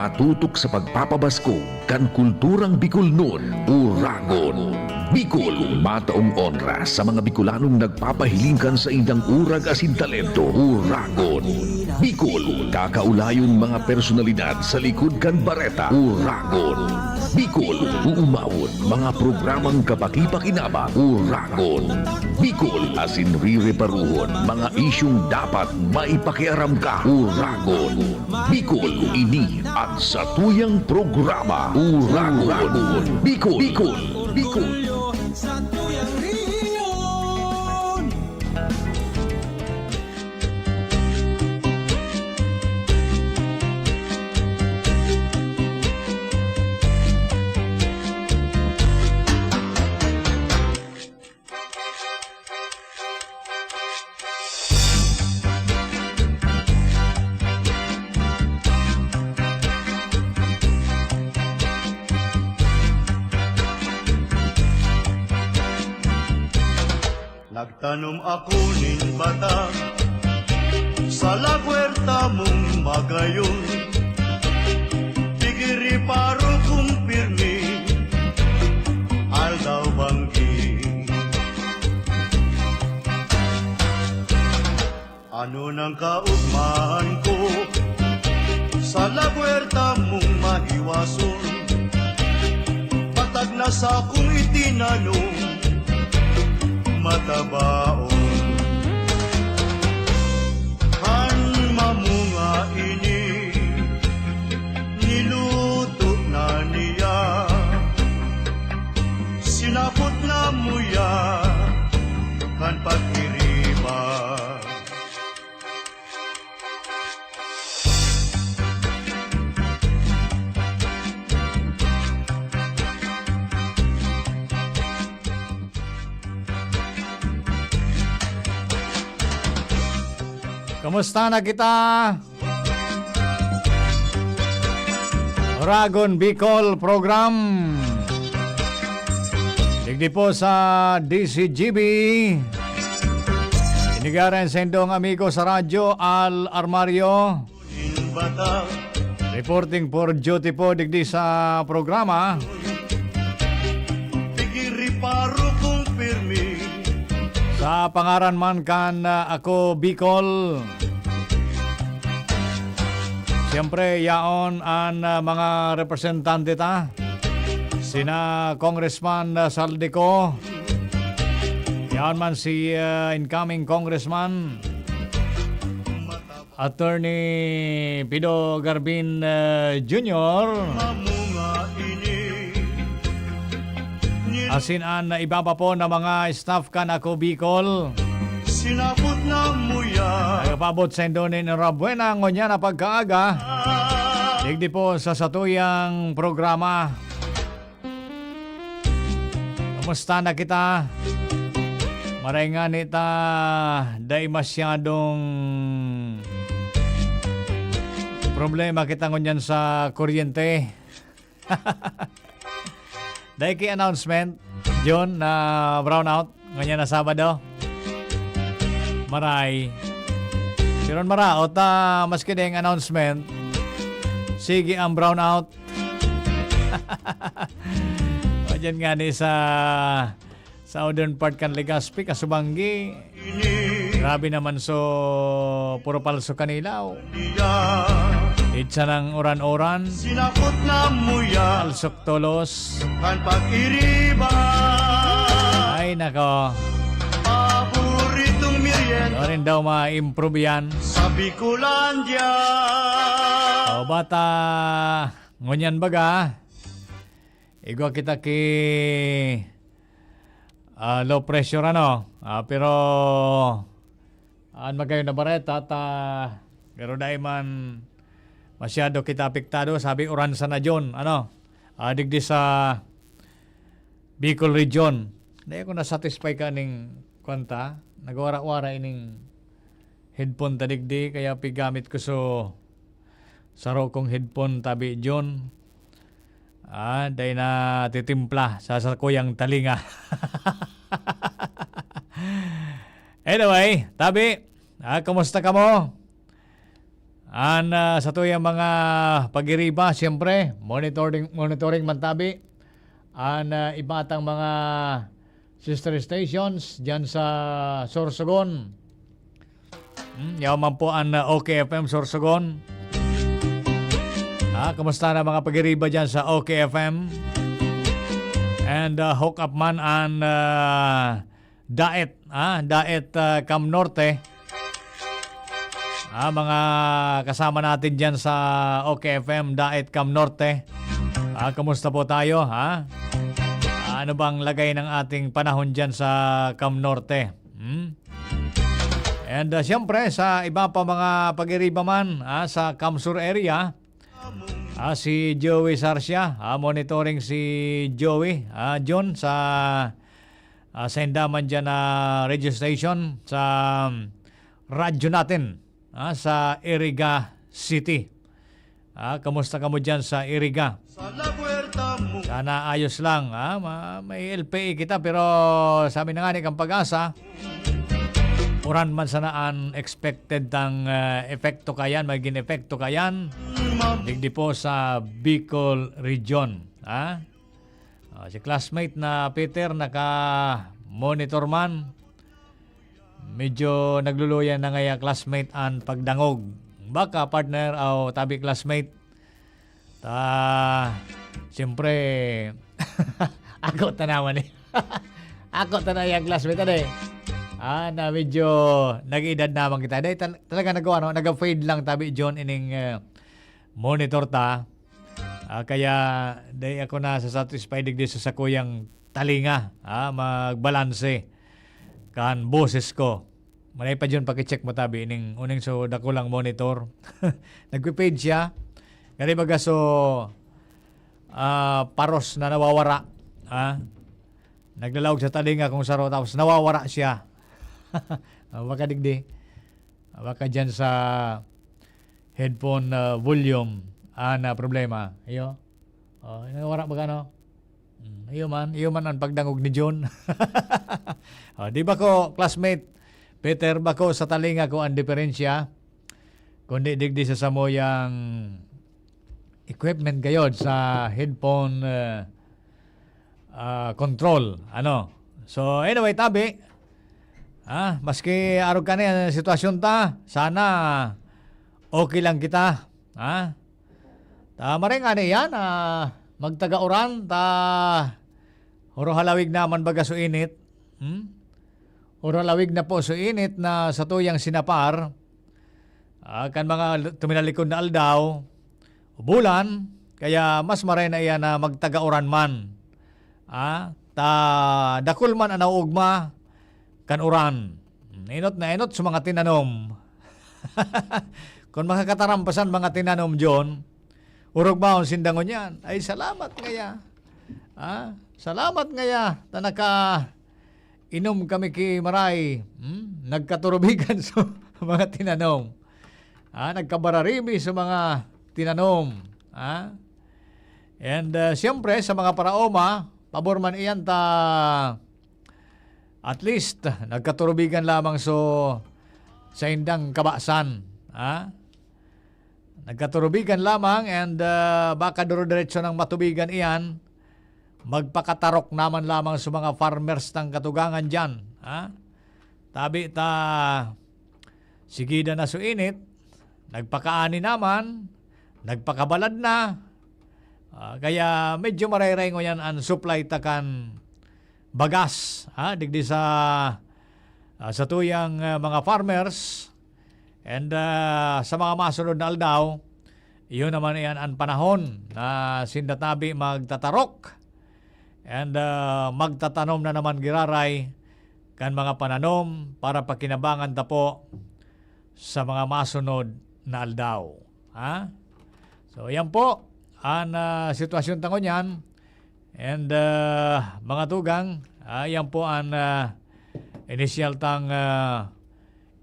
Atutok sa pagpapabaskog kan kulturang Bicolnon, Uragon. Bicol, mataong onra sa mga Bicolanong nagpapahilingkan sa indang urag asin talento, Uragon. Bicol, kakaulayon mga personalidad sa likod kan bareta, Uragon. Bicol, uumawon mga programang kapakipakinaba, Uragon. Bicol, asin rireparuhon mga isyong dapat maipakiaram ka, Uragon. Bicol, ini at sa tuyang programa, Uragon. Bicol, Bicol, Bicol. Sa tuyang riyon. Nagtanom ako nin bata sa la puerta mong magayon. Tigiri paro kong pirmi aldaw banggi. Ano nang kaugmahan ko sa la puerta mong mahiwason? Patag na sa kong itinanong matabaon. Han mamunga ini niluto na niya, sinapot na muya kan pagkiriba. Kamusta na kita? Uragon Bicol program. Digdi po sa DCGB. Inigaran sa indong amigo sa radyo Al Armario. Reporting for duty po digdi sa programa. Sa pangaran man kan ako Bicol. Siyempre yaon ang mga representante ta. Sina Congressman Saldico. Yaon man si incoming Congressman Attorney Pido Garbin Jr. Asin an iba pa po na mga staff kan ako Bicol. Sinapot na muya. Nagpabot sa indonin ng Rabuena ngonya na pagkaaga. Digdi po sa satuyang programa. Kamusta na kita? Maray nga nita day masyadong problema kita ngunyan sa kuryente. Dahil kay announcement, John, na brownout, ganyan na Sabado. Maray. Pero maraot, maski na yung announcement, sige ang brownout. O dyan nga ni sa southern part kan Legazpi, Kasubanggi. Grabe naman so, puro palso kanilaw. Itsa ng oran-oran. Sinapot na muya. Palsok tolos. Kan pag-iriba. Ay nako. Paboritong merienda. Ano rin daw ma-improve yan. Sa Bicolandia. O bata, ngunyan baga. Igwa kita ki low pressure ano. Pero magayon na bareta at pero dahil man masyado kita apektado, sabi oransa na John, ano, digdi sa Bicol region. Dahil ko na-satisfy ka ning kwanta, nagwara-wara ining headphone tadigdi, kaya pigamit ko sa kong headphone tabi John. Dahil na titimpla sa sakuyang talinga. Anyway, tabi, kumusta ka mo? Sa tuyang mga pagiriba, siyempre, monitoring man tabi. Ibatang mga sister stations dyan sa Sorsogon. Yaman po ang OKFM Sorsogon. Kamusta na mga pagiriba dyan sa OKFM? And hook up man ang Daet Cam Norte. Mga kasama natin dyan sa OKFM Daet Cam Norte. Kamusta po tayo? Ano bang lagay ng ating panahon dyan sa Cam Norte? And siyempre sa iba pa mga pag-iriba man sa Cam Sur area, si Joey Sarsia, monitoring si Joey John sa Sendaman dyan na radio station sa radyo natin sa Iriga City. Kamusta ka mo dyan sa Iriga? Sa la puerta mo Sana ayos lang. May LPE kita pero sabi na nga ni kang pag-asa, uran man sana unexpected ang epekto kayan, maging epekto kayan. Digdi po sa Bicol Region. Si classmate na Peter naka-monitor man. Medyo nagluluyan na ngaya classmate ang pagdangog. Baka partner o tabi classmate. Siyempre, ako tanawan eh. Ako tanayan classmate na medyo nag-edad naman kita. Dahil talaga nagawa, nag-fade lang tabi John ining monitor ta. Kaya dahil ako na satisfied digdi sa kuyang talinga, magbalanse kan boses ko. Manay pa dyan pakicheck mo tabi ining uning so dako lang monitor. Nagpe-page siya. Kani baga so paros na nawawara. Naglalawag sa talinga kung saro tapos nawawara siya. Baka digdi. Baka dyan sa headphone volume na problema. Iyo. Nawawara ba no? Iyo man ang pagdangog ni John. Di ba ko classmate Peter ba ko sa talinga ko ang diferensya kundi digdi sa samoyang equipment gayod sa headphone control. So anyway tabi maski arog ka na sitwasyon ta, sana okay lang kita. Tama rin nga yan magtaga-uran huro halawig naman baga so init. Huro halawig na po so init na sa tuyang sinapar. Kan mga tuminalikod na aldaw bulan, kaya mas maray na iyan na magtaga-uran man. Dakul man anaw ugma kan uran. Inot na inot sa mga tinanom. Kung makakatarampasan mga tinanom John, urog ba ang sindangon yan? Ay salamat ngaya. Salamat ngaya tanaka inom kami ki maray. Nagkaturubigan sa mga tinanom. Nagkabararimi sa mga tinanom. And siyempre sa mga paraoma, pabor man iyan at least nagkaturubigan lamang sa indang kabasan. Nagkaturubigan lamang and baka duro-diretso ng matubigan iyan, magpakatarok naman lamang sa mga farmers ng katugangan dyan. Tabi sigida na suinit, nagpakaani naman, nagpakabalad na. Kaya medyo marayrengo yan ang supply takan bagas. Digdi sa tuyang mga farmers and sa mga masunod na aldaw, iyon naman yan ang panahon na sindatabi magtatarok. And magtatanom na naman giraray kan mga pananom para pakinabangan ta po sa mga masunod na aldaw. So yan po ang sitwasyon tangon yan. And mga tugang, yan po ang initial tang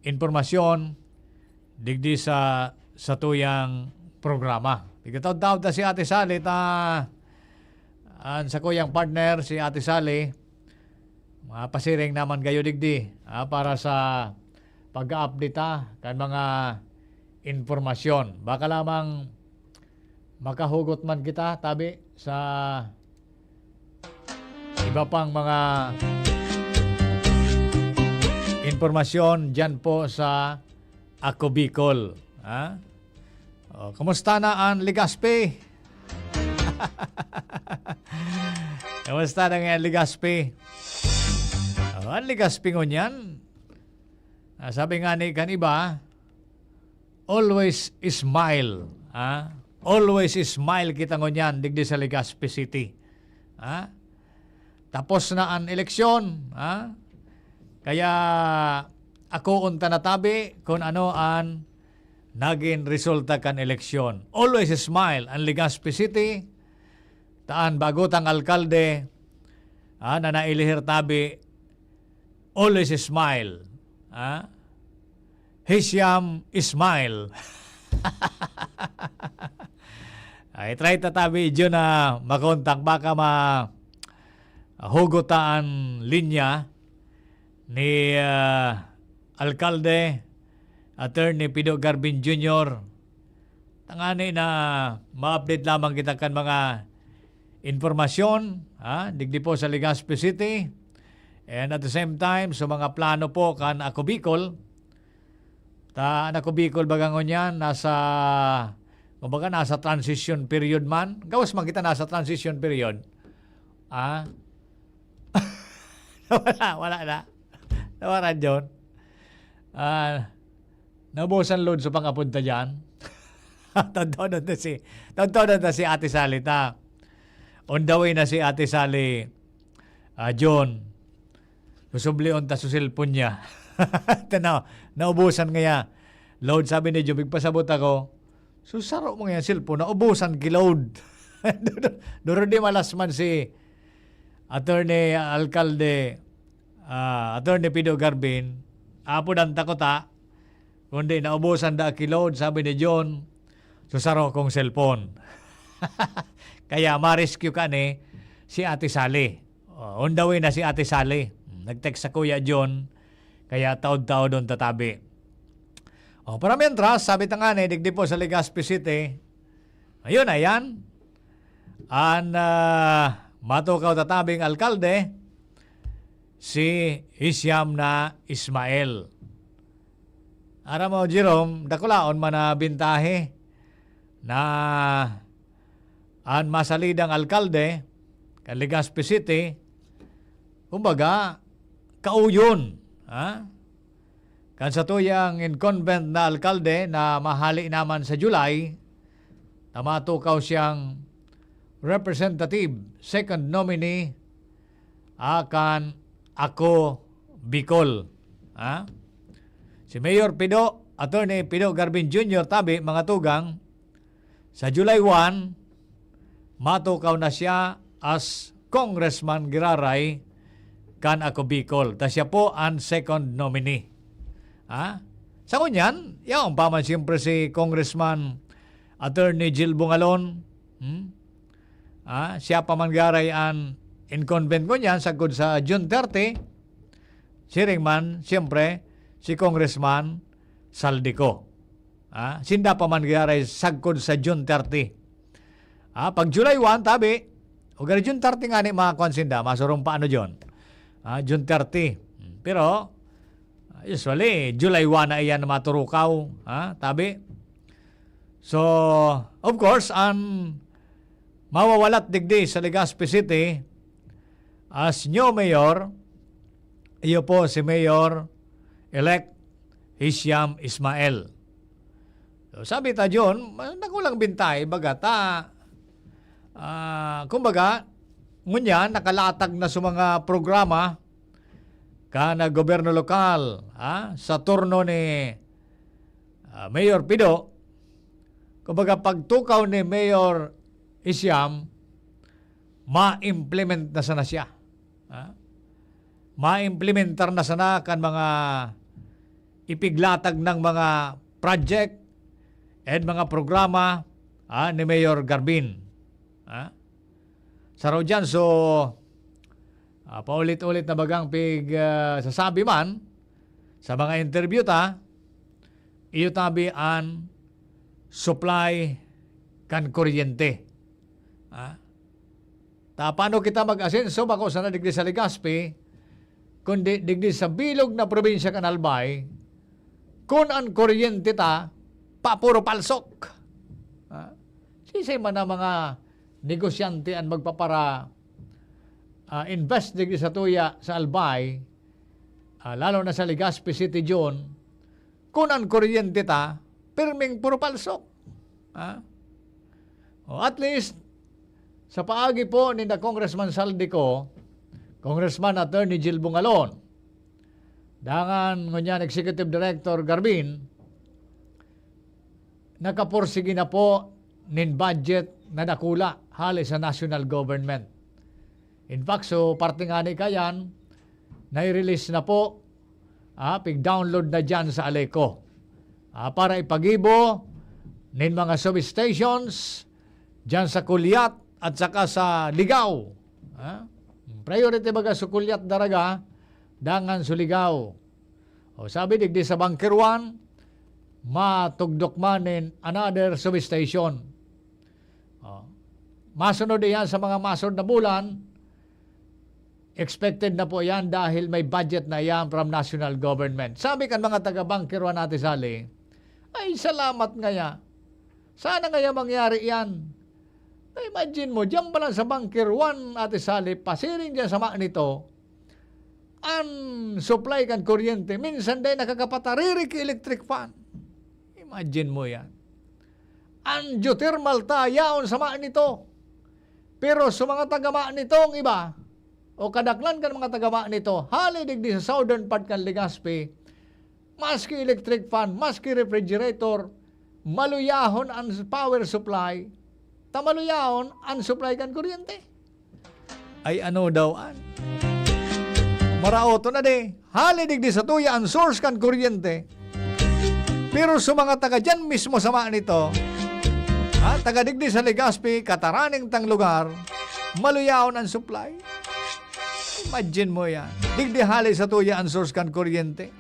informasyon digdi sa tuyang programa. Tigataw-taw ta si Ate Sally sa kuyang partner si Ate Sally, pasiring naman gayo digdi para sa pag-update kan mga informasyon. Baka lamang makahugot man kita tabi sa iba pang mga informasyon dyan po sa Ako Bicol. Ha? O, kumusta na ang Legazpi? Kumusta na nga ang Legazpi? O, ang Legazpi ngunyan, sabi nga ni kan iba, always smile. Ha? Always smile kita ngunyan digdi sa Legazpi City. Ha? Tapos na ang eleksyon. Ha? Kaya ako unta natabi kung ano ang naging resulta kan eleksyon. Always smile ang Legazpi City. Taan bagutang alkalde na nailihir tabi. Always smile. Hisham Ismail. Ay try tatabi dyan na makontak baka hugutaan linya ni Alkalde Attorney Pido Garbin Jr. Tangani na ma-update lamang kita kan mga informasyon digdi po sa Legazpi City, and at the same time sa mga plano po kan Ako Bicol. Ako Bicol bagangon yan kumbaga nasa transition period man. Gawas man kita nasa transition period. Wala na. Nawaran John. Nabusan load sa pangapunta dyan. Tontonan na si Ate Sally ta. On the way na si Ate Sally John. Susubli on ta sa cellphone niya. Naubusan nga load. Sabi ni John, pasabot ako. Susaro mo nga cellphone. Naubusan ki-load. Duro di malas man si Attorney Alkalde Attorney Pido Garbin. Apo dan takota. Kundi naubusan da ki-load. Sabi ni John, susaro kong cellphone. Kaya ma-rescue ka ni si Ate Sally. On the way na si Ate Sally. Nag-text sa Kuya John. Kaya taod-taod doon tatabi. Para mientras, sabi ta nga ni, digdi po sa Legazpi City. Ayun, ayan. Matukaw tatabing alkalde, si Hisham na Ismail. Aram mo, Jerome, dakulaon man na bintahe na ang masalidang alkalde kan Legazpi City, kumbaga, kauyon. Kan sa tuyang incumbent na alkalde na mahali naman sa July, na matukaw siyang representative, second nominee akan Ako Bicol. Si Mayor Pido, Attorney Pido Garbin Jr. tabi, mga tugang, sa July 1, matukaw na siya as Congressman Giraray kan Ako Bicol. Ta siya po ang second nominee. Sa kunyan, yung paman siyempre si Congressman Attorney Jill Bungalon. Siya pa man garay ang incumbent ko niyan sagod sa June 30. Siring man, siyempre, si Congressman Saldico. Sinda pa man garay sagod sa June 30. Pag July 1, tabi, o gari June 30 nga ni mga konsinda, masurong paano John? June 30. Pero, usually, July 1 na iyan na maturukaw. Tabi. So, of course, ang mawawalat digdi sa Legazpi City as new mayor, iyo po si Mayor-elect Hisham Ismail. So, sabi ta John, nakulang bintay, bagata, kumbaga, ngunyan, nakalatag na sa mga programa kana gobyerno lokal sa turno ni Mayor Pido. Kumbaga pagtukaw ni Mayor Hisham, ma-implement na sana siya. Ma-implementar na sana kan mga ipiglatag ng mga project at mga programa ni Mayor Garbin. Sa raw dyan, so paulit-ulit na bagang sasabi man sa mga interview ta, iyo tabi ang supply kan kuryente. Paano kita mag-asenso bako sa digdi sa Legazpi kundi digdi sa bilog na probinsya kan Albay kung ang kuryente ta papuro palsok. Sisay man na mga negosyante ang magpapara invest digdi sa tuya sa Albay, lalo na sa Legazpi City John, kung ang kuryente ta pirming puro palsok. At least sa paagi po ni na Congressman Saldico, Congressman Attorney Jill Bungalon, dangan ngunyan Executive Director Garbin, nakaporsigi na po nin budget na nakula hali sa national government. In fact, so parte nga ni kayan, nai-release na po, pig-download na dyan sa Aleco. Para ipagibo nin mga substations dyan sa Kulyat at saka sa Ligaw. Priority baga sa Kulyat daraga, dangan sa Ligaw. Sabi digdi sa Bunker 1, matugdok manin another substation. Masunod yan sa mga masunod na bulan, expected na po yan dahil may budget na yan from national government. Sabi kan mga taga-Bunker 1 natin sali, ay salamat ngaya. Sana ngaya mangyari yan. Imagine mo, diyan ba lang sa Bunker 1, Ate Sally, pasiring dyan sa nito, ang supply kan kuryente, minsan day nakakapataririk electric fan. Imagine mo yan. Ang geothermal yaon sa nito. Pero sa mga tagama nitong iba, o kadaklan kan mga tagama nito, halidig di sa southern part kan Legazpi, maski electric fan, maski refrigerator, maluyahon ang power supply, tamaluyahon ang supply kan kuryente. Ay ano daw maraoto na de, halidig di sa tuya ang source kan kuryente. Pero sa mga taga dyan mismo sama nito, taga digdi sa Legazpi, kataraning tang lugar, maluyahon ang supply. Imagine mo yan. Digdi hali sa tuya ang source kan kuryente.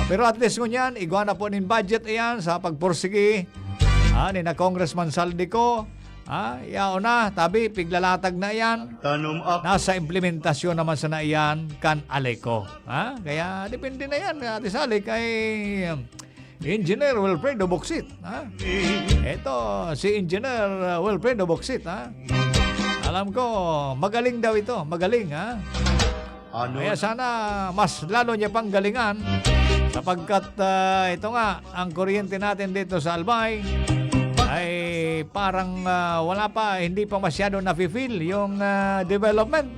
Pero at least ngunyan, iguana po nin budget iyan sa pagpursigi ni na Congressman Saldico. Yao na, tabi, piglalatag na yan. Nasa implementasyon naman sa na iyan kan Aleco. Kaya depende na yan, Ate Sally, kay Engineer Wilfredo Boxit. Ito, si Engineer Wilfredo Boxit. Alam ko, magaling daw ito. Magaling, Kaya sana mas lalo niya pang galingan sapagkat ito nga, ang kuryente natin dito sa Albay ay parang wala pa, hindi pa masyado na-feel yung development.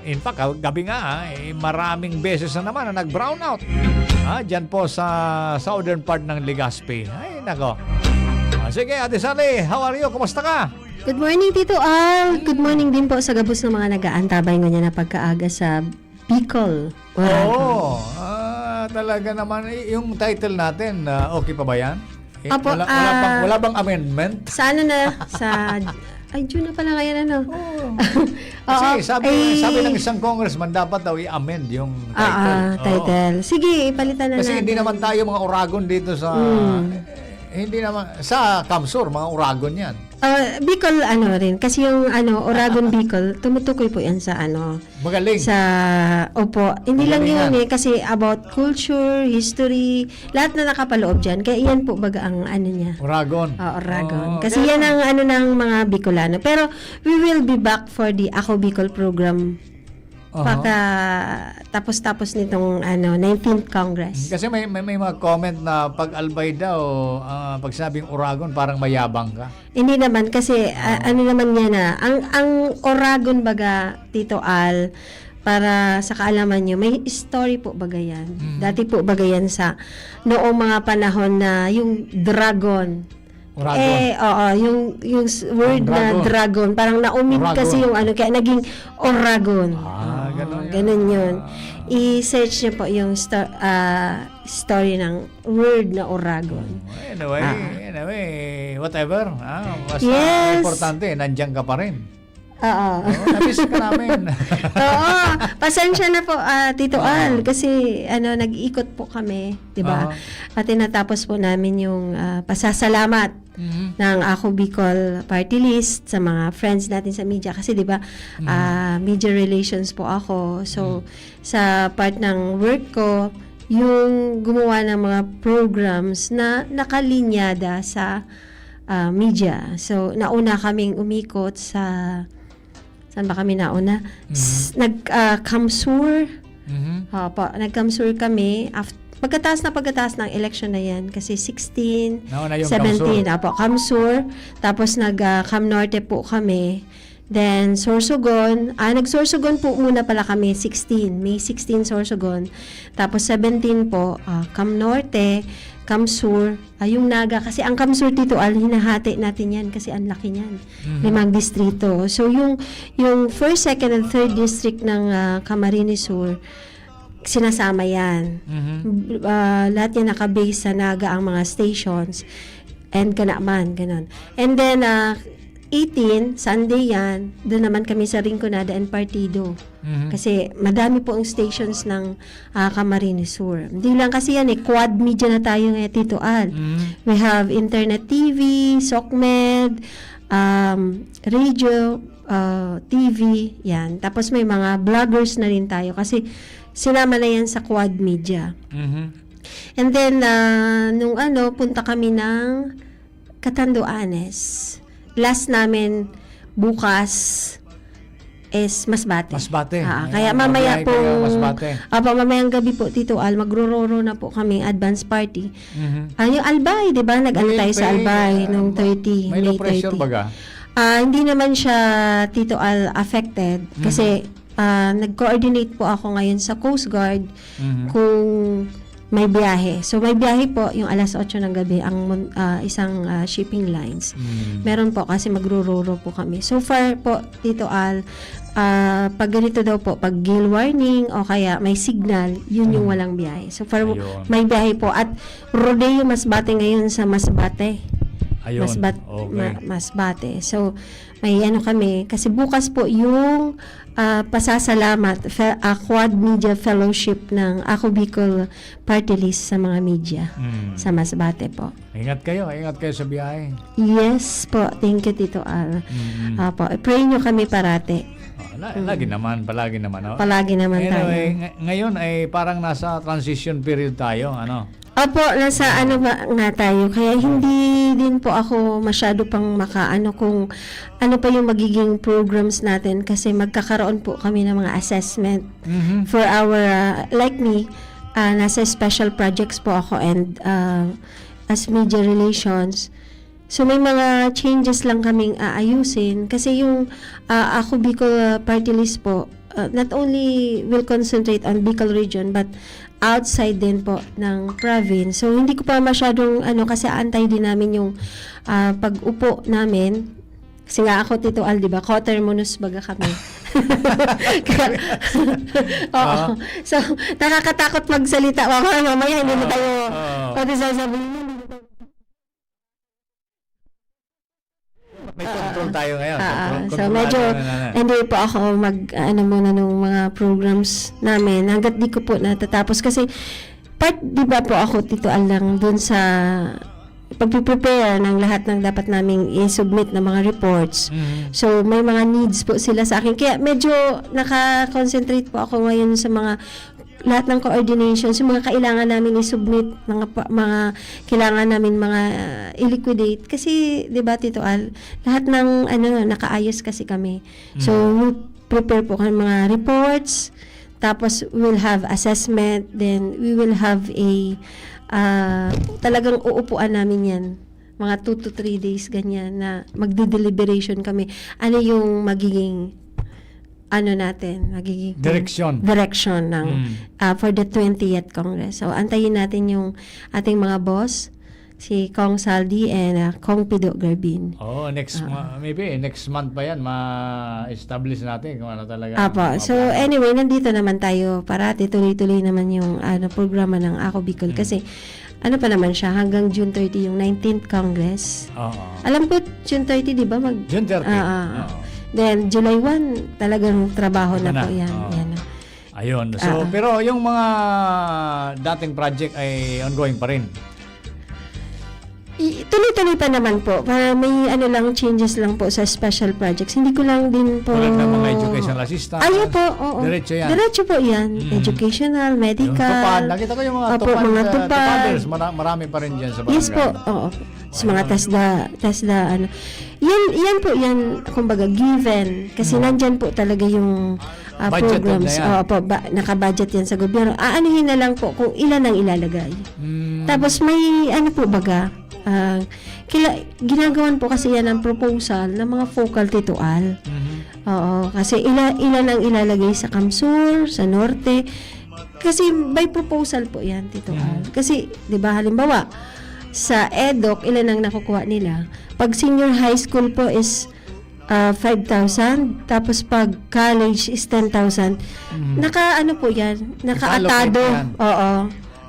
In fact, gabi nga, maraming beses na naman na nag-brown out. Diyan po sa southern part ng Legazpi. Ay, nako. Sige, Ate Sally, how are you? Kumusta ka? Good morning, Tito Al. Good morning din po sa gabos ng mga nag-aantabay nga na pagkaaga sa Bicol. Oo. Talaga naman, yung title natin, okay pa ba yan? Apo, wala bang amendment? Sa ano na? Ay, June na pala ngayon, ano? Kasi sabi ng isang congressman, dapat daw i-amend yung title. Title. Sige, ipalitan na Kasi natin. hindi naman tayo mga Oragon dito sa... Hindi naman... Sa Kamsur, mga Oragon yan. Bicol, rin. Kasi yung, Oragon Bicol, tumutukoy po yan sa, Magaling. Opo. Hindi lang yun kasi about culture, history, lahat na nakapaloob dyan. Kaya yan po baga ang, niya. Oragon. Oragon. Kasi yan ang, ng mga Bicolano. Pero, we will be back for the Ako Bicol program. Pagka tapos nitong 19th Congress. Kasi may mga comment na pag Albay daw, pag sabing Oragon, parang mayabang ka. Hindi naman kasi naman niya na ang Oragon baga Tito Al, para sa kaalaman nyo, may story po baga yan. Dati po baga yan sa noong mga panahon na yung dragon. Oragon. Yung word na dragon, parang naumit kasi yung kaya naging Oragon. Ganun yun. I-search niyo po yung story ng word na Oragon. Anyway, whatever. Basta Yes. importante, nandiyan ka pa rin. Oo. Na-miss ka namin. Oo, pasensya na po Tito Al kasi nag-iikot po kami, 'di ba? At tinatapos po namin yung pasasalamat ng Ako Bicol Party List sa mga friends natin sa media kasi 'di ba media relations po ako. So sa part ng work ko yung gumawa ng mga programs na nakalinyada sa media. So nauna kaming umikot sa saan ba kami nauna? Nag-Kamsur. Nag-Kamsur kami. Pagkataas ng election na yan. Kasi 16, Nauna yung 17. Kamsur. Tapos nag-Cam Norte po kami. Then, Sorsogon. Nag-Sorsogon po muna pala kami. 16. May 16 Sorsogon. Tapos 17 po, Cam Norte, Kamsur, yung Naga. Kasi ang Kamsur dito, hinahati natin yan kasi ang laki niyan. 5 distrito. So, yung first, second, and third district ng Camarines Sur, sinasama yan. Lahat yan nakabase sa Naga ang mga stations. And Kanaman, ganun. And then, 18, Sunday yan, doon naman kami sa Rinconada and Partido. Kasi madami po ang stations ng Camarines Sur. Hindi lang kasi yan quad media na tayo ngayon, Tito Al. We have internet TV, SOCMED, radio, TV, yan. Tapos may mga vloggers na rin tayo kasi sinama na yan sa quad media. And then, punta kami ng Catanduanes. Last namin bukas is Masbate. Masbate. Kaya mamaya po, Masbate. mamayang gabi po, Tito Al, magrororo na po kami advance party. Yung Albay, di ba? Nag-ano tayo sa Albay nung 30, May May low pressure 30. baga? Hindi naman siya, Tito Al, affected. Kasi nag-coordinate po ako ngayon sa Coast Guard kung may biyahe. So, may biyahe po yung alas 8 ng gabi ang isang shipping lines. Meron po kasi magrururo po kami. So far po, Tito Al, pag ganito daw po, pag gale warning o kaya may signal, yun yung walang biyahe. So far, Ayun. may biyahe po. At rodeo Masbate ngayon sa Masbate. Ayun. Okay. Masbate. So, may kami. Kasi bukas po yung pasasalamat, Quad Media Fellowship ng Ako Bicol Party List sa mga media sa Masbate po. Ingat kayo sa biyahe. Yes po. Thank you, Tito Al. Pray nyo kami parate. Palagi naman. Oh. Palagi naman tayo. Anyway, ngayon ay parang nasa transition period tayo, Opo, nasa ba nga tayo. Kaya hindi din po ako masyado pang makaano kung ano pa yung magiging programs natin kasi magkakaroon po kami ng mga assessment for our, like me, nasa special projects po ako and as media relations. So may mga changes lang kaming aayusin kasi yung Ako Bicol Party List po, not only will concentrate on Bicol region but outside din po ng province. So, hindi ko pa masyadong, kasi antay din namin yung pag-upo namin. Kasi nga ako, Tito Al, di ba? Coterminous baga kami. Oo. So, nakakatakot magsalita. Mamaya, hindi na tayo pati sasabihin. May control tayo ngayon. So medyo hindi po ako muna nung mga programs namin hanggat di ko po natatapos kasi di ba po ako, Tito Al, lang dun sa pag-prepare ng lahat ng dapat naming i-submit na mga reports. So may mga needs po sila sa akin kaya medyo naka-concentrate po ako ngayon sa mga lahat ng coordinations, yung mga kailangan namin i-submit, mga kailangan namin mga i-liquidate. Kasi, di ba, Tito Al, lahat ng nakaayos kasi kami. So, we'll prepare po kami mga reports, tapos we'll have assessment, then we will have a talagang uupuan namin yan. Mga 2 to 3 days, ganyan, na magde-deliberation kami. Ano yung magiging natin, magiging direction ng for the 20th Congress. So, antayin natin yung ating mga boss, si Kong Saldi and Kong Pido Garbin. Maybe next month pa yan, ma-establish natin kung ano talaga. So, anyway, nandito naman tayo parati, tuloy-tuloy naman yung programa ng Ako Bicol. Kasi, pa naman siya, hanggang June 30, yung 19th Congress. Alam ko, June 30, di ba? June 30. Then, July 1, talagang trabaho na Ano po yan. Oo. Yan. Ayun. So, pero yung mga dating project ay ongoing pa rin. Tuloy-tuloy pa naman po. Para may lang, changes lang po sa special projects. Hindi ko lang din po... Tulad ng mga educational assistant. Ayun po, oo. Diretso yan. Diretso po yan. Educational, Yung medical. tupad. Nakita ko yung mga Opo, tupad, mga tupad. tupaders. Marami pa rin dyan sa barangay. Yes po, oo. Sa mga TESDA, ano. Yan po, kumbaga, given. Kasi nandyan po talaga yung Budget programs. na yan. Oo po, naka-budget yan sa gobyerno. Aanuhin na lang po kung ilan ang ilalagay. Tapos may, baga, ginagawan po kasi yan ang proposal ng mga focal titual. Oo, kasi ilan ang ilalagay sa Kamsur, sa Norte. Kasi by proposal po yan, titual. Kasi, di ba, halimbawa, sa EDOC, ilan ang nakukuha nila? Pag senior high school po is 5,000, tapos pag college is 10,000. Naka-ano po yan? Naka-atado. Naka-allocate yan. Oo.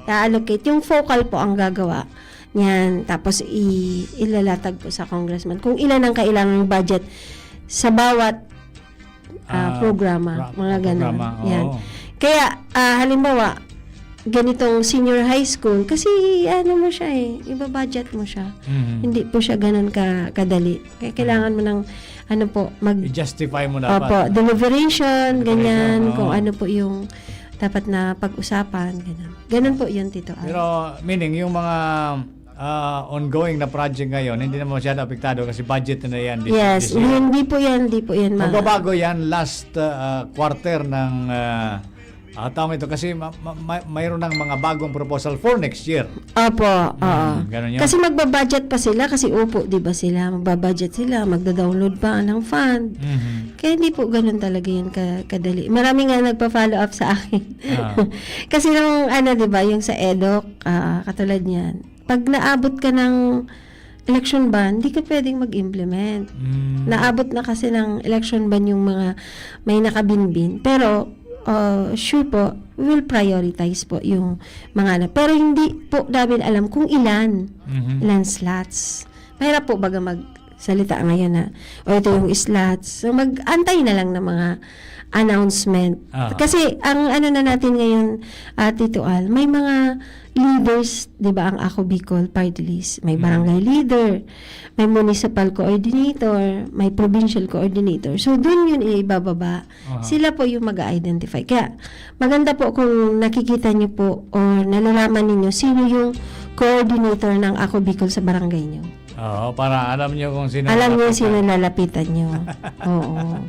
I-allocate. Yung focal po ang gagawa. Yan. Tapos ilalatag po sa congressman kung ilan ang kailangang budget sa bawat programa. Mga ganun. Programa, oo. Yan. Kaya, halimbawa, ganitong senior high school, kasi mo siya iba-budget mo siya. Hindi po siya ganun kadali. Kaya kailangan mo ng I-justify mo dapat. Opo, deliberation, ganyan, oo. kung ano po yung dapat na pag-usapan, ganun. Ganun po yun, Tito Al. Pero meaning yung mga ongoing na project ngayon, hindi naman masyado apektado kasi budget na yan. Yes, this year. hindi po yan. Magbabago yan last quarter ng taong ito kasi mayroon ng mga bagong proposal for next year. Opo, oo. Ganun yun. Kasi magbabudget pa sila, kasi upo, di ba sila? Magbabudget sila, magda-download pa ng fund. Kaya hindi po ganun talaga yan kadali. Marami nga nagpa-follow up sa akin. Kasi nung, di ba, yung sa EDOC, katulad niyan, pag naabot ka ng election ban, hindi ka pwedeng mag-implement. Naabot na kasi ng election ban yung mga may nakabinbin. Pero, sure po, we will prioritize po yung mga pero hindi po namin alam kung ilan slots. Mahirap po baga magsalita ngayon na ito yung slots. So mag-antay na lang ng mga announcement. Kasi ang na natin ngayon, Tito Al, may mga leaders, 'di ba, ang Ako Bicol Party List. May barangay leader, may municipal coordinator, may provincial coordinator. So doon yun ibababa. Sila po yung mag-identify. Kaya maganda po kung nakikita niyo po o nalalaman niyo sino yung coordinator ng Ako Bicol sa barangay niyo. Oo, para alam niyo kung sino. Alam niyo sino lalapitan niyo. Oo.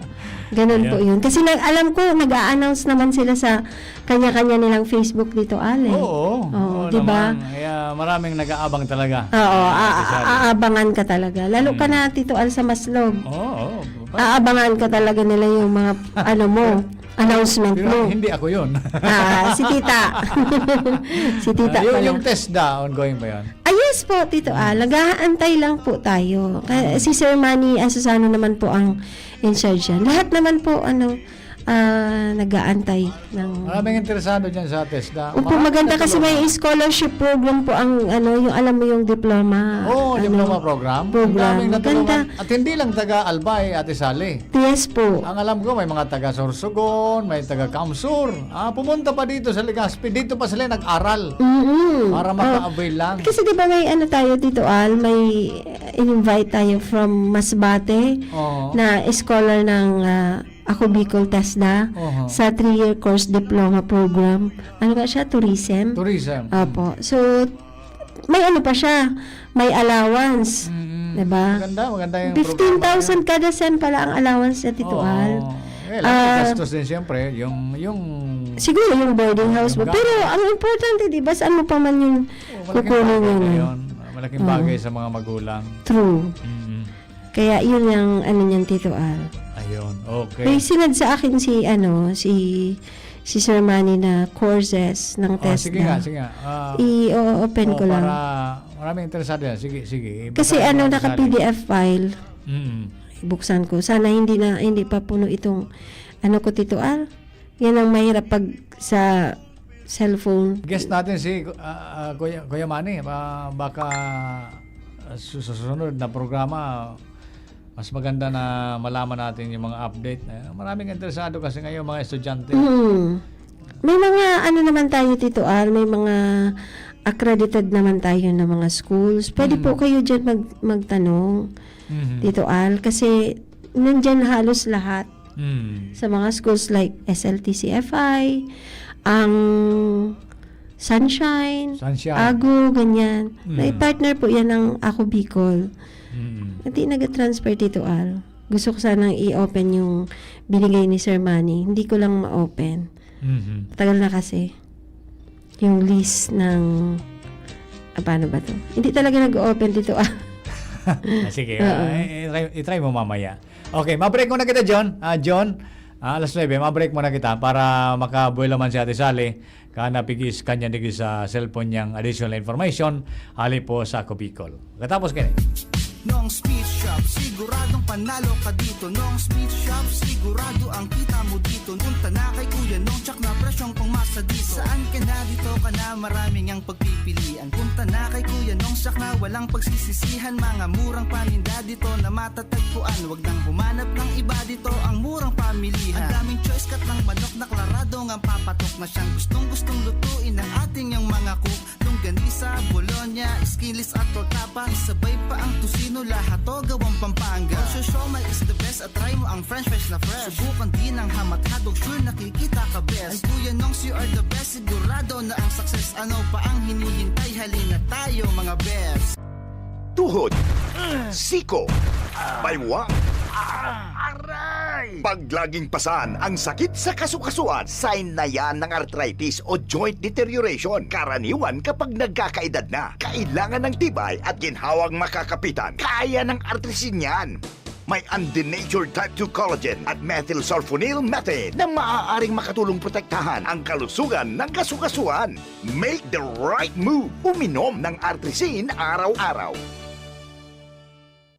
Ganun po yun. Kasi alam ko, nag-a-announce naman sila sa kanya-kanya nilang Facebook dito, Ale. Oo, di ba? Kaya maraming nag-aabang talaga. Oo, aabangan ka talaga. Lalo ka na, Tito Al, sa Maslog. Oo. Aabangan ka talaga nila yung mga, announcement Pero mo. hindi ako yun. Si Tita. Si Tita pala. yung TESDA, ongoing ba yun? Yes po, Tito Al. Nag-aantay lang po tayo. Si Sir Manny Asusano naman po ang in charge yan. Lahat naman po, nag-aantay ng... Maraming interesado dyan sa TESDA. Opo, maganda kasi may scholarship program po ang, yung alam mo yung diploma. Oo, diploma program. Ang daming Maganda. natulungan. At hindi lang taga Albay, Ate Sally. Yes po. Ang alam ko, may mga taga Sorsogon, may taga Kamsur. Pumunta pa dito sa Legazpi. Dito pa sila nag-aral. Para maka-avail lang. Kasi di ba may tayo, Tito Al, may in-invite tayo from Masbate na scholar ng Ako Bicol TESDA sa 3-year course diploma program. Ano ba siya? Tourism? Tourism. Opo. So, may pa siya. May allowance. Diba? Maganda yung 15,000 kada sem pala ang allowance sa Tito Al. Gastos din siyempre. Yung siguro yung boarding house mo. Pero ang importante, di ba? Saan mo pa man yung kukunin yun? Malaking bagay sa mga magulang. True. Kaya yun yung niyan, Tito Al. Ayun, okay. May sinad sa akin si Sir Manny na courses ng TESDA. Sige nga. I-open ko lang. Para maraming interesado yan. Sige. Kasi naka-PDF file. Buksan ko. Sana hindi pa puno itong ko, Tito Al. Yan ang mahirap pag sa cellphone. Guest natin si Kuya Manny. Baka susunod na programa Mas maganda na malaman natin yung mga update. Maraming interesado kasi ngayon mga estudyante. May mga ano naman tayo, Tito Al, may mga accredited naman tayo na mga schools. Pwede po kayo dyan magtanong, Tito Al, kasi nandyan halos lahat sa mga schools like SLTCFI, ang Sunshine, Ago, ganyan. May partner po yan ng Ako Bicol. Hindi nag-transfer, Tito Al. Gusto ko sanang i-open yung binigay ni Sir Manny. Hindi ko lang ma-open. Tagal na kasi. Yung list ng... paano ba to? Hindi talaga nag-open, Tito Al. Sige, i-try mo mamaya. Okay, ma-break muna kita, John. John, alas 9, ma-break muna kita para makabuelo man si Ate Sally. Kanapigis kanya digis sa cellphone niyang additional information. Hali po sa Ako Bicol. Katapos kini. Nong Speed Shop, siguradong panalo ka dito. Nong Speed Shop, sigurado ang kita mo dito. Punta na kay Kuya Nong, tsak na presyong pangmasa dito. Saan ka na, dito ka na, maraming ang pagpipilian. Punta na kay Kuya Nong, tsak na walang pagsisisihan. Mga murang paninda dito na matatagpuan. Wag nang humanap ng iba dito, ang murang pamilihan. Ang daming choice, kat ng manok na klaradong ang papatok na siyang gustong lutuin ng ating yung mga cook. Longganisa, Bologna, Skilis at tortapa. Sabay pa ang tusino, lahat to gawang Pampanga. Siomai is the best, at try mo ang french fries na fresh. Subukan din ang hamat-hadog, sure nakikita ka best. Ay Kuya Nongs, you are the best, sigurado na ang success. Ano pa ang hinihintay, halina tayo mga best. Tuhod, siko, baywang, pag laging pasan ang sakit sa kasukasuan, sign na yan ng arthritis o joint deterioration. Karaniwan kapag nagkakaedad na, kailangan ng tibay at ginhawang makakapitan. Kaya ng arthritis yan. May undenatured type 2 collagen at methylsulfonyl methane na maaaring makatulong protektahan ang kalusugan ng kasukasuan. Make the right move. Uminom ng Artrisin araw-araw.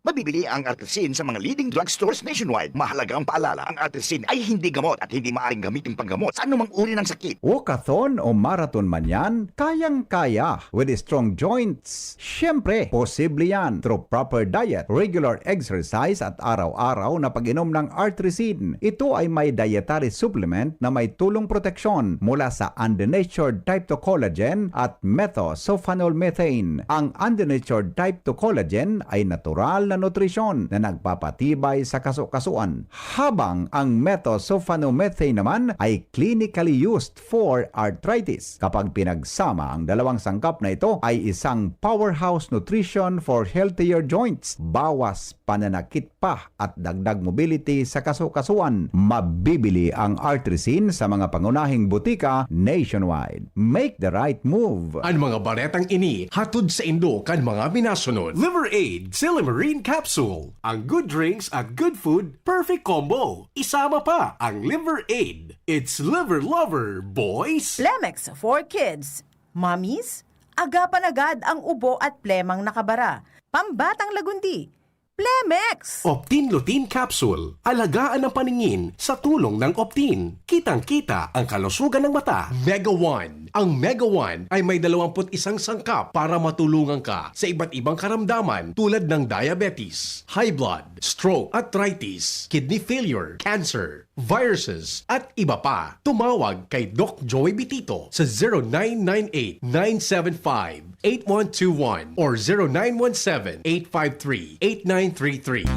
Mabibili ang Artrisin sa mga leading drugstores nationwide. Mahalagang paalala, ang Artrisin ay hindi gamot at hindi maaaring gamitin panggamot sa anumang uri ng sakit. Walkathon o marathon man yan, kayang-kaya with strong joints. Siyempre, posible yan through proper diet, regular exercise at araw-araw na pag-inom ng Artrisin. Ito ay may dietary supplement na may tulong proteksyon mula sa undenatured type 2 collagen at methylsulfonylmethane. Ang undenatured type 2 collagen ay natural na nutrisyon na nagpapatibay sa kasukasuan, habang ang methylsulfonylmethane naman ay clinically used for arthritis. Kapag pinagsama ang dalawang sangkap na ito ay isang powerhouse nutrition for healthier joints, bawas pananakit pa at dagdag mobility sa kasukasuan. Mabibili ang Artrisin sa mga pangunahing butika nationwide. Make the right move. Ang mga baretang ini hatod sa Indo kan mga minasunod. Liver Aid Silimarine Capsule. Ang good drinks at good food, perfect combo. Isama pa ang Liver Aid. It's liver lover, boys! Plemex for kids. Mommies, agapan agad ang ubo at plemang nakabara. Pambatang lagundi. Plemex! Optin Lutein Capsule. Alagaan ang paningin sa tulong ng Optin. Kitang-kita ang kalusugan ng mata. Mega One. Ang Mega One ay may 21 sangkap para matulungan ka sa iba't ibang karamdaman tulad ng diabetes, high blood, stroke, arthritis, kidney failure, cancer, viruses, at iba pa. Tumawag kay Doc Joey Bitito sa 0998-975-8121 or 0917-853-8933.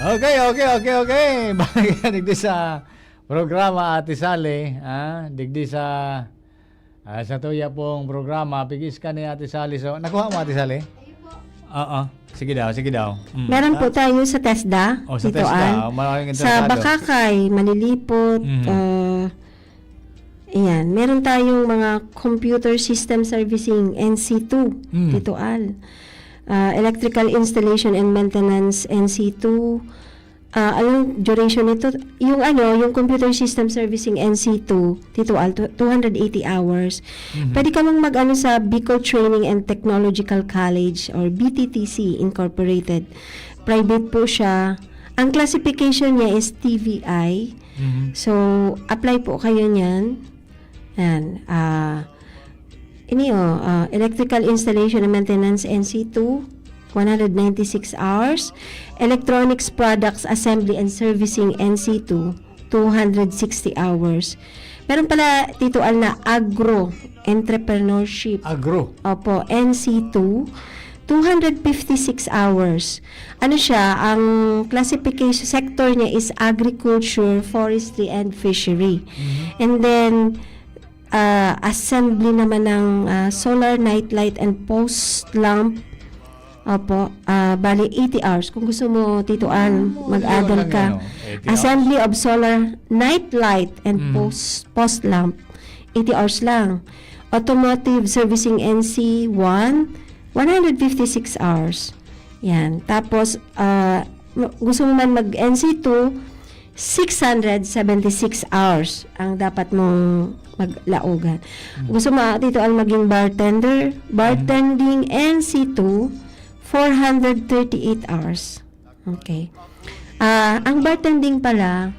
Okay. Balik digdi sa programa Ate Sally, digdi sa tuya pong programa. Pigis ka ni Ate Sally. So, nakuha mo Ate Sally? Oo. Sige daw. Meron po tayo sa TESDA, sa Tito TESDA. Al. Maraming Sa interesado. Bakakay, Manilipot, ayan. Meron tayong mga computer system servicing, NC2, Tito Al. Electrical installation and maintenance, NC2. Anong duration nito? Yung computer system servicing NC2, Tito Al, 280 hours. Pwede ka mong mag-ano sa Bicol Training and Technological College or BTTC Incorporated. Private po siya. Ang classification niya is TVI. So, apply po kayo niyan. Yan. Electrical installation and maintenance NC2, 196 hours. Electronics products assembly and servicing NC2, 260 hours. Meron pala, Tito Al, na agro entrepreneurship. Agro. Opo, NC2, 256 hours. Ano siya, ang classification sector niya is agriculture, forestry, and fishery. And then, assembly naman ng solar night light and post lamp. Opo, bali 80 hours. Kung gusto mo, Tito Al, mag-addon ka. 80 Assembly of solar night light and post lamp, 80 hours lang. Automotive servicing NC1, 156 hours. Yan. Tapos, gusto mo man mag-NC2, 676 hours ang dapat mong maglaugan. Gusto mo, Tito Al, maging bartender, bartending NC2, 438 hours. Okay. Ang bartending pala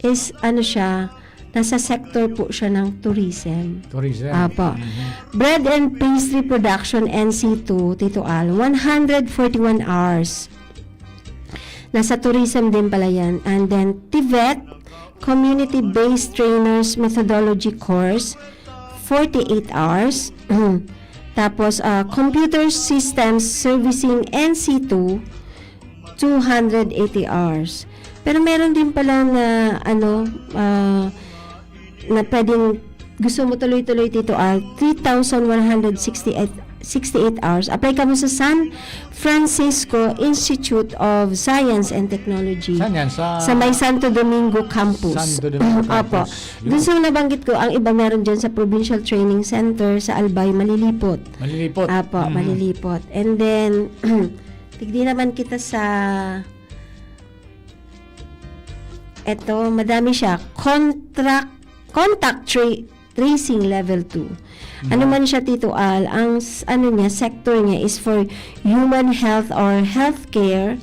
is, ano siya, nasa sector po siya ng tourism. Tourism. Apo. Bread and pastry production NC2, Tito Al, 141 hours. Nasa tourism din pala yan. And then, TVET, Community-Based Trainers Methodology Course, 48 hours. Tapos, Computer Systems Servicing NC2, 280 hours. Pero meron din pala na, na pwedeng gusto mo tuloy-tuloy, Tito Al, 3,168 hours. Apply ka mo sa San Francisco Institute of Science and Technology. Saan yan? Sa may Santo Domingo Campus. Santo Domingo Apo. Campus. Doon sa nabanggit ko, ang iba meron dyan sa Provincial Training Center sa Albay, Malilipot. Malilipot. Apo, Malilipot. And then, tigdi naman kita sa eto, madami siya. Contact tracing level 2. Ano man siya, Tito Al, ang sector niya is for human health or healthcare.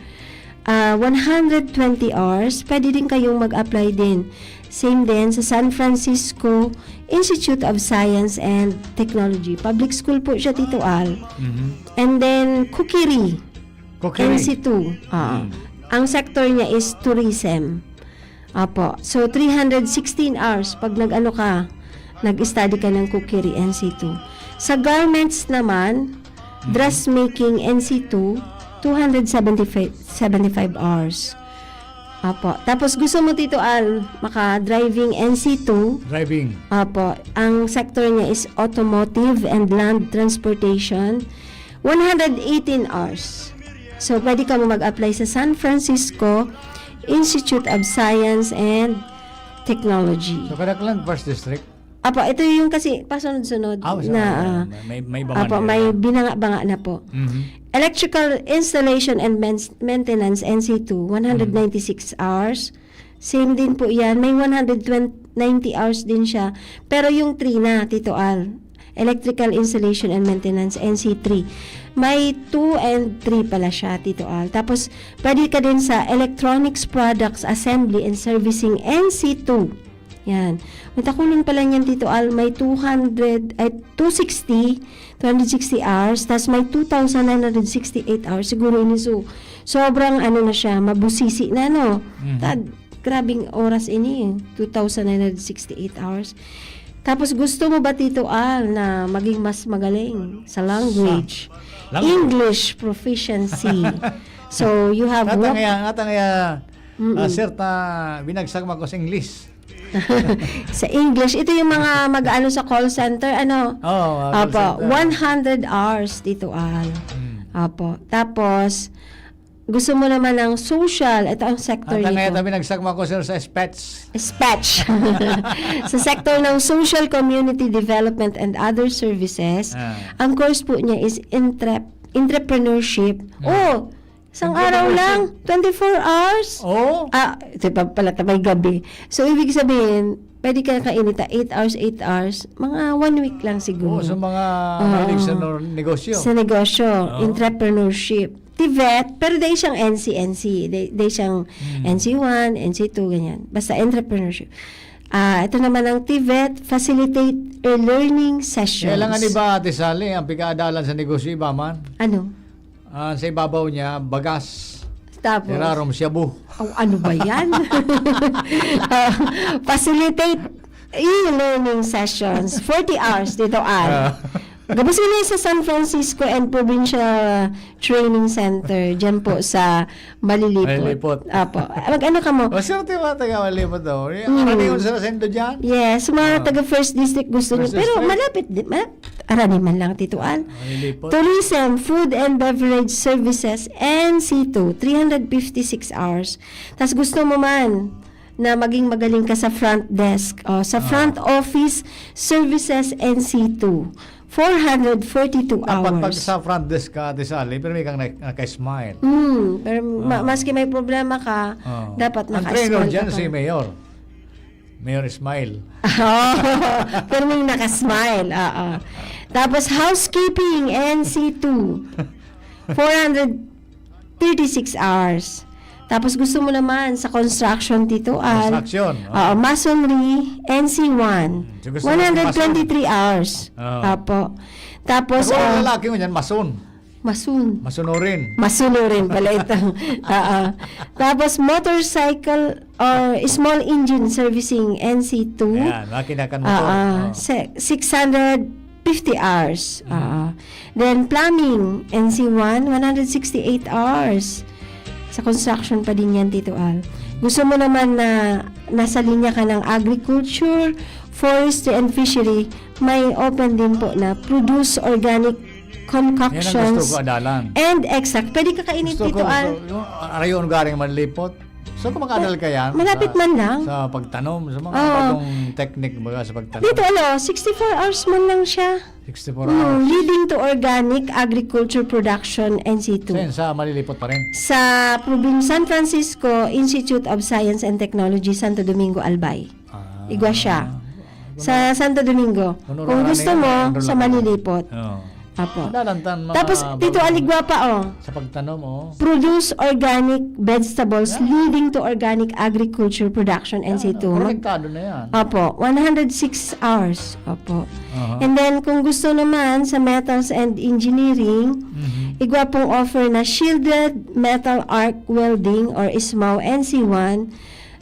120 hours. Pwede din kayong mag-apply din. Same din sa San Francisco Institute of Science and Technology. Public school po siya, Tito Al. And then, Kukiri. NC2. Ang sector niya is tourism. Apo. So, 316 hours pag nag-study ka ng Kukiri NC2. Sa garments naman, dressmaking NC2, 275 hours. Apo. Tapos gusto mo, Tito Al, maka-driving NC2. Driving. Apo. Ang sector niya is automotive and land transportation, 118 hours. So, pwede ka mo mag-apply sa San Francisco Institute of Science and Technology. So, Kadaklan, First District? Apo, ito yung kasi pasunod-sunod na may bangan. apo, may binanga-banga na po. Electrical installation and maintenance NC2, 196 hours. Same din po yan. May 190 hours din siya. Pero yung 3 na, Tito Al, electrical installation and maintenance NC3, may 2 and 3 pala siya, Tito Al. Tapos, pwede ka din sa electronics products assembly and servicing NC2. Yan. Matakulong pala niyan, Tito Al, may 260 hours, tapos may 2,968 hours. Siguro ini sobrang na siya, mabusisi na, no? Grabing oras ini, 2,968 hours. Tapos gusto mo ba, Tito Al, na maging mas magaling sa language? English proficiency. So, you have sir, binagsag mo ko sa English. Sa English, ito yung mga mag-ano sa call center, Apo, 100 hours, Tito Al. Apo. Tapos, gusto mo naman ng social, ito ang sector nito. At binagsag mo ko, sir, sa SPETS. Sa sector ng social community development and other services, ang course po niya is entrepreneurship. Isang araw lang, 24 hours. Ito pa pala tabay gabi. So, ibig sabihin, pwede ka kainita 8 hours, mga 1 week lang siguro. Sa mga mahilig sa negosyo. Sa negosyo, entrepreneurship. TVET, pero dahil siyang NC. Dahil siyang NC1, NC2, ganyan. Basta entrepreneurship. Ito naman ang TVET, facilitate e-learning sessions. Kailangan iba, Ate Sally, ang pigadalan sa negosyo iba man. Ano? Sa ibabaw niya, bagas. Tapos? Tirarom shabu. Oh, ano ba yan? Facilitate e-learning sessions, 40 hours dito, Al. Gabos nila sa San Francisco and Provincial Training Center, dyan po sa Malilipot. Malilipot. Apo. Mag-ano ka mo? Maswerte ba taga Malilipot daw? Araniwan sa sendo dyan? Yes, mga taga First District gusto nyo. First Pero District. malapit din. Arani man lang, Tito Al. Malilipot. Tourism, Food and Beverage Services, NC2, 356 hours. Tapos gusto mo man na maging magaling ka sa front desk. Sa front office services, NC2, 442 Dapat pag hours. sa front desk ka, Ate Sally, pero may kang naka-smile. Pero maski may problema ka, dapat Ang trainer naka-smile dyan ka. si Mayor. Mayor Smile. Pero may naka-smile. Tapos housekeeping, NC2, 436 hours. Tapos gusto mo naman sa construction, Tito Al. Construction. Masonry, NC1, So gusto mo 123 hours. Tapos, Ako ang lalaki mo dyan, mason. Masunurin Masunurin. pala ito. Tapos motorcycle or small engine servicing, NC2. Ayan, makinakan motor. 650 hours. Then plumbing, NC1, 168 hours. Sa construction pa din yan, Tito Al. Gusto mo naman na nasa linya ka ng agriculture, forestry and fishery, may open din po na produce organic Yan ang gusto concoctions ko, adalan. and extract. Pwede ka kainin, Tito Al. Arayon garing Manlipot. So kung makadal ka yan. Malapit man lang. Sa pagtanom, sa mga Oo. bagong technique baga sa pagtanom. Dito, 64 hours man lang siya. 64 hours. Leading to organic agriculture production, NC2. Sen, sa Malilipot pa rin. Sa San Francisco Institute of Science and Technology, Santo Domingo, Albay. Igwa siya. Sa Santo Domingo. Kung gusto mo, sa Malilipot. Apo. Dalantan mga Tapos, Tito Aligwa pa, sa pagtanom, produce organic vegetables leading to organic agriculture production, NC2. Konektado na yan. Opo, 106 hours. Opo. And then, kung gusto naman sa metals and engineering, igwa pong offer na shielded metal arc welding or ISMAW NC1,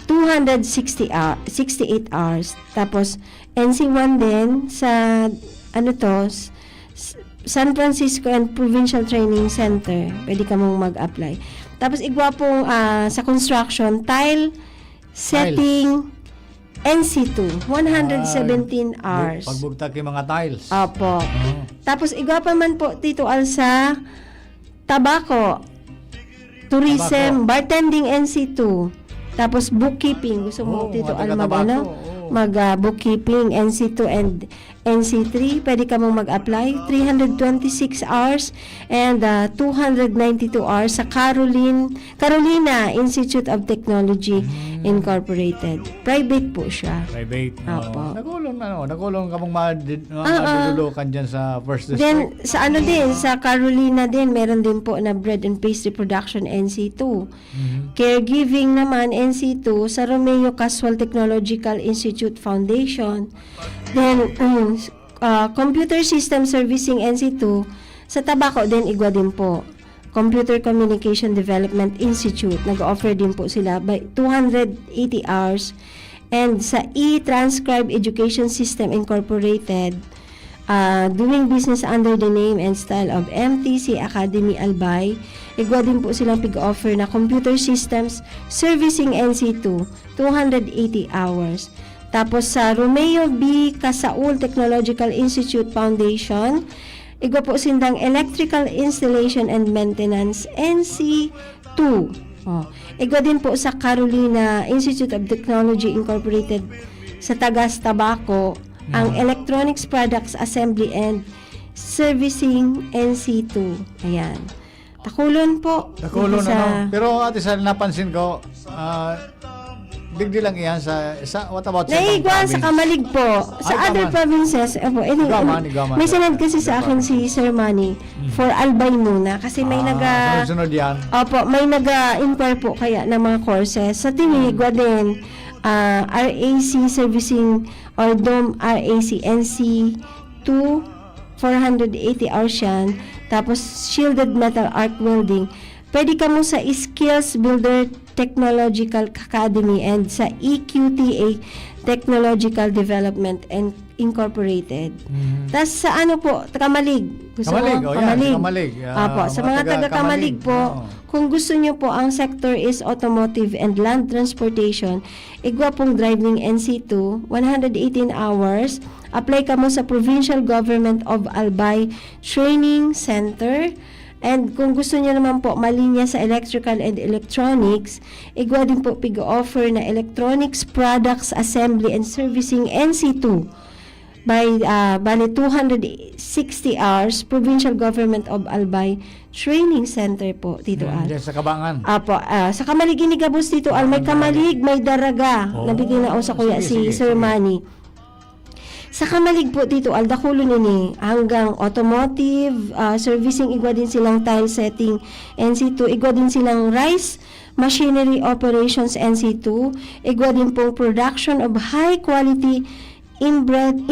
268 hours. Tapos, NC1 din sa, San Francisco and Provincial Training Center. Pwede ka mong mag-apply. Tapos, igwa pong sa construction, tile setting, NC2, 117 hours. Pagbugtak yung mga tiles. Opo. Tapos, igwa pa man po, Tito Al, sa tabako, tourism, bartending, NC2. Tapos, bookkeeping. Gusto mo, Tito Al, mag-bookkeeping, NC2 and NC3. Pwede ka mong mag-apply. 326 hours and 292 hours sa Carolina Institute of Technology Incorporated. Private po siya. Private. Opo. Nagulong ka mong madudulukan dyan sa First District. Then, sa Carolina din, meron din po na bread and pastry production, NC2. Caregiving naman, NC2, sa Romeo Casual Technological Institute Foundation. Then, computer system servicing, NC2, sa tabako din, igwa din po. Computer Communication Development Institute, nag-offer din po sila by 280 hours. And sa e-Transcribe Education System Incorporated, doing business under the name and style of MTC Academy Albay, igwa din po silang pig-offer na computer systems servicing NC2, 280 hours. Tapos sa Romeo B. Casaul Technological Institute Foundation, igwa po sindang Electrical Installation and Maintenance, NC2. Igwa din po sa Carolina Institute of Technology Incorporated sa Tagas Tabaco, ang Electronics Products Assembly and Servicing, NC2. Ayan. Takulon po. Takulon Dito sa... Pero Ate Sal, napansin ko, digdi lang iyan what about sa ibang Naigwa sa province? Kamalig po. Sa Ay, other Gaman. provinces, Gaman. may sinad kasi sa akin si Sir Manny for Albay muna. Kasi may sunod-sunod yan. may nag-inquire po kaya ng mga courses. Sa Tinigwa din, RAC servicing or DOM RAC NC 2 480 hours yan. Tapos shielded metal arc welding. Pwede ka mo sa Skills Builder Technological Academy and sa EQTA Technological Development and Incorporated. Tas sa ano po, Kamalig. Gusto Kamalig, mo? oh, yan, sa Kamalig. Apo, sa mga taga Kamalig po, kung gusto nyo po ang sector is automotive and land transportation, igwa pong driving NC2, 118 hours. Apply ka mo sa Provincial Government of Albay Training Center. And kung gusto niyo naman po malinya sa electrical and electronics, igwa din po pig-offer na electronics products assembly and servicing NC2 by bali 260 hours Provincial Government of Albay Training Center po, Tito Al. Diyan sa Kabangan. Apo, sa Kamalig inigabos, Tito Al, may Kamalig, may Daraga. Oh, Nabigyan na sa kuya sige, si Sir sige. Manny. Sa Kamalig po, Tito Al, dakulo nini hanggang automotive, servicing, igwa din silang tile setting NC2, igwa din silang rice machinery operations NC2, igwa din pong production of high quality inbred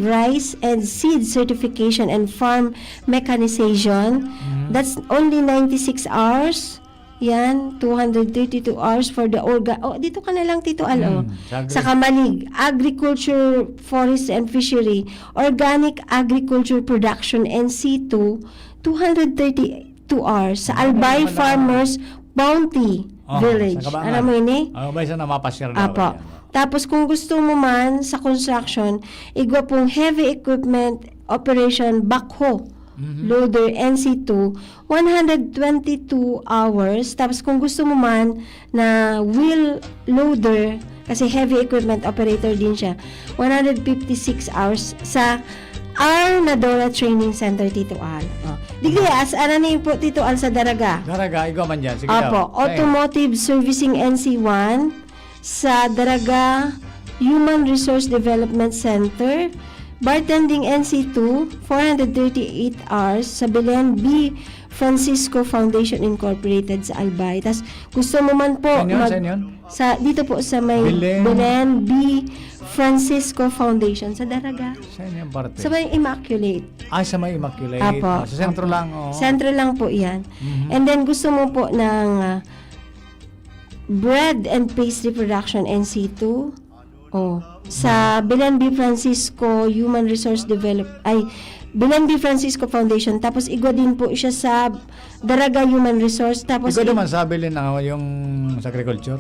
rice and seed certification and farm mechanization. That's only 96 hours. Yan, 232 hours for the dito ka na lang, Tito Al, sa Kamalig, agriculture, forest and fishery, organic agriculture production NC2, 232 hours sa Albay Farmers Bounty Village. Sa Kabangan. Alam mo yun eh? Ba isa na mapasyal na. Apo. Tapos kung gusto mo man sa construction, igwa pong heavy equipment operation backhoe loader NC2, 122 hours. Tapos kung gusto mo man na wheel loader, kasi heavy equipment operator din siya, 156 hours sa Arnadora Training Center, Tito Al. Digdi, ano na po, Tito Al, sa Daraga? Daraga, ikaw man dyan. Sige Apo, daw. automotive servicing NC1 sa Daraga Human Resource Development Center, bartending NC2, 438 hours sa Belen B. Francisco Foundation Incorporated sa Albay. Tas gusto mo man po Saan yun? dito po sa may Belen B. Francisco Foundation sa Daraga. Saan yung parte? Sa may Immaculate. Sa may Immaculate. Apo. Sa sentro Apo. lang. Sentro lang po yan. And then gusto mo po ng bread and pastry production NC2. Sa Belen B. Francisco Human Resource Belen B. Francisco Foundation. Tapos igwa din po siya sa Daraga Human Resource. Tapos Ikaw naman sabi rin yung sa agriculture?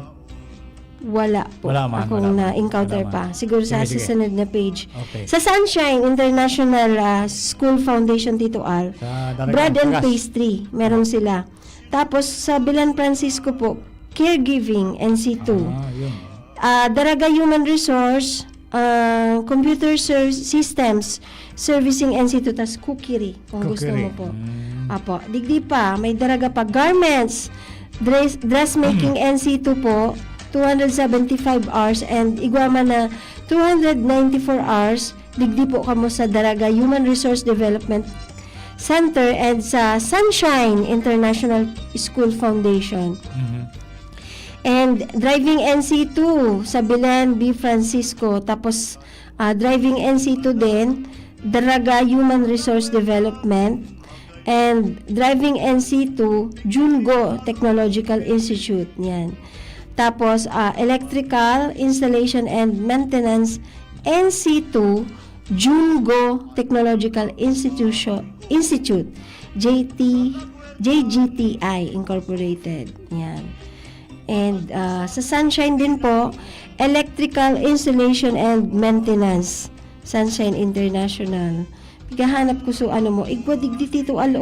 Wala po. Wala man, Akong wala man. na-encounter Wala pa. man. Siguro sa Sige, sige. susunod na page. Okay. Sa Sunshine International School Foundation, Tito Al, Sa Daraga, bread and Pagas. pastry, meron sila. Tapos sa Belen Francisco po, caregiving NC2. Yun. Daraga Human Resource, Computer Systems, Servicing NC2, tas cookery, kung gusto mo po. Apo, digdi pa, may Daraga pa, garments, dressmaking NC2 po, 275 hours, and igwama na 294 hours, digdi po kamo sa Daraga Human Resource Development Center and sa Sunshine International School Foundation. And driving NC2 sa Belen B. Francisco. Tapos driving NC2 din, Daraga Human Resource Development. And driving NC2, Jungo Technological Institute. Yan. Tapos electrical installation and maintenance NC2, Jungo Technological Institute, JGTI Incorporated. Yan. And sa Sunshine din po, electrical installation and maintenance, Sunshine International. Gahanap ko so ano mo, igwa digdi Tito Al,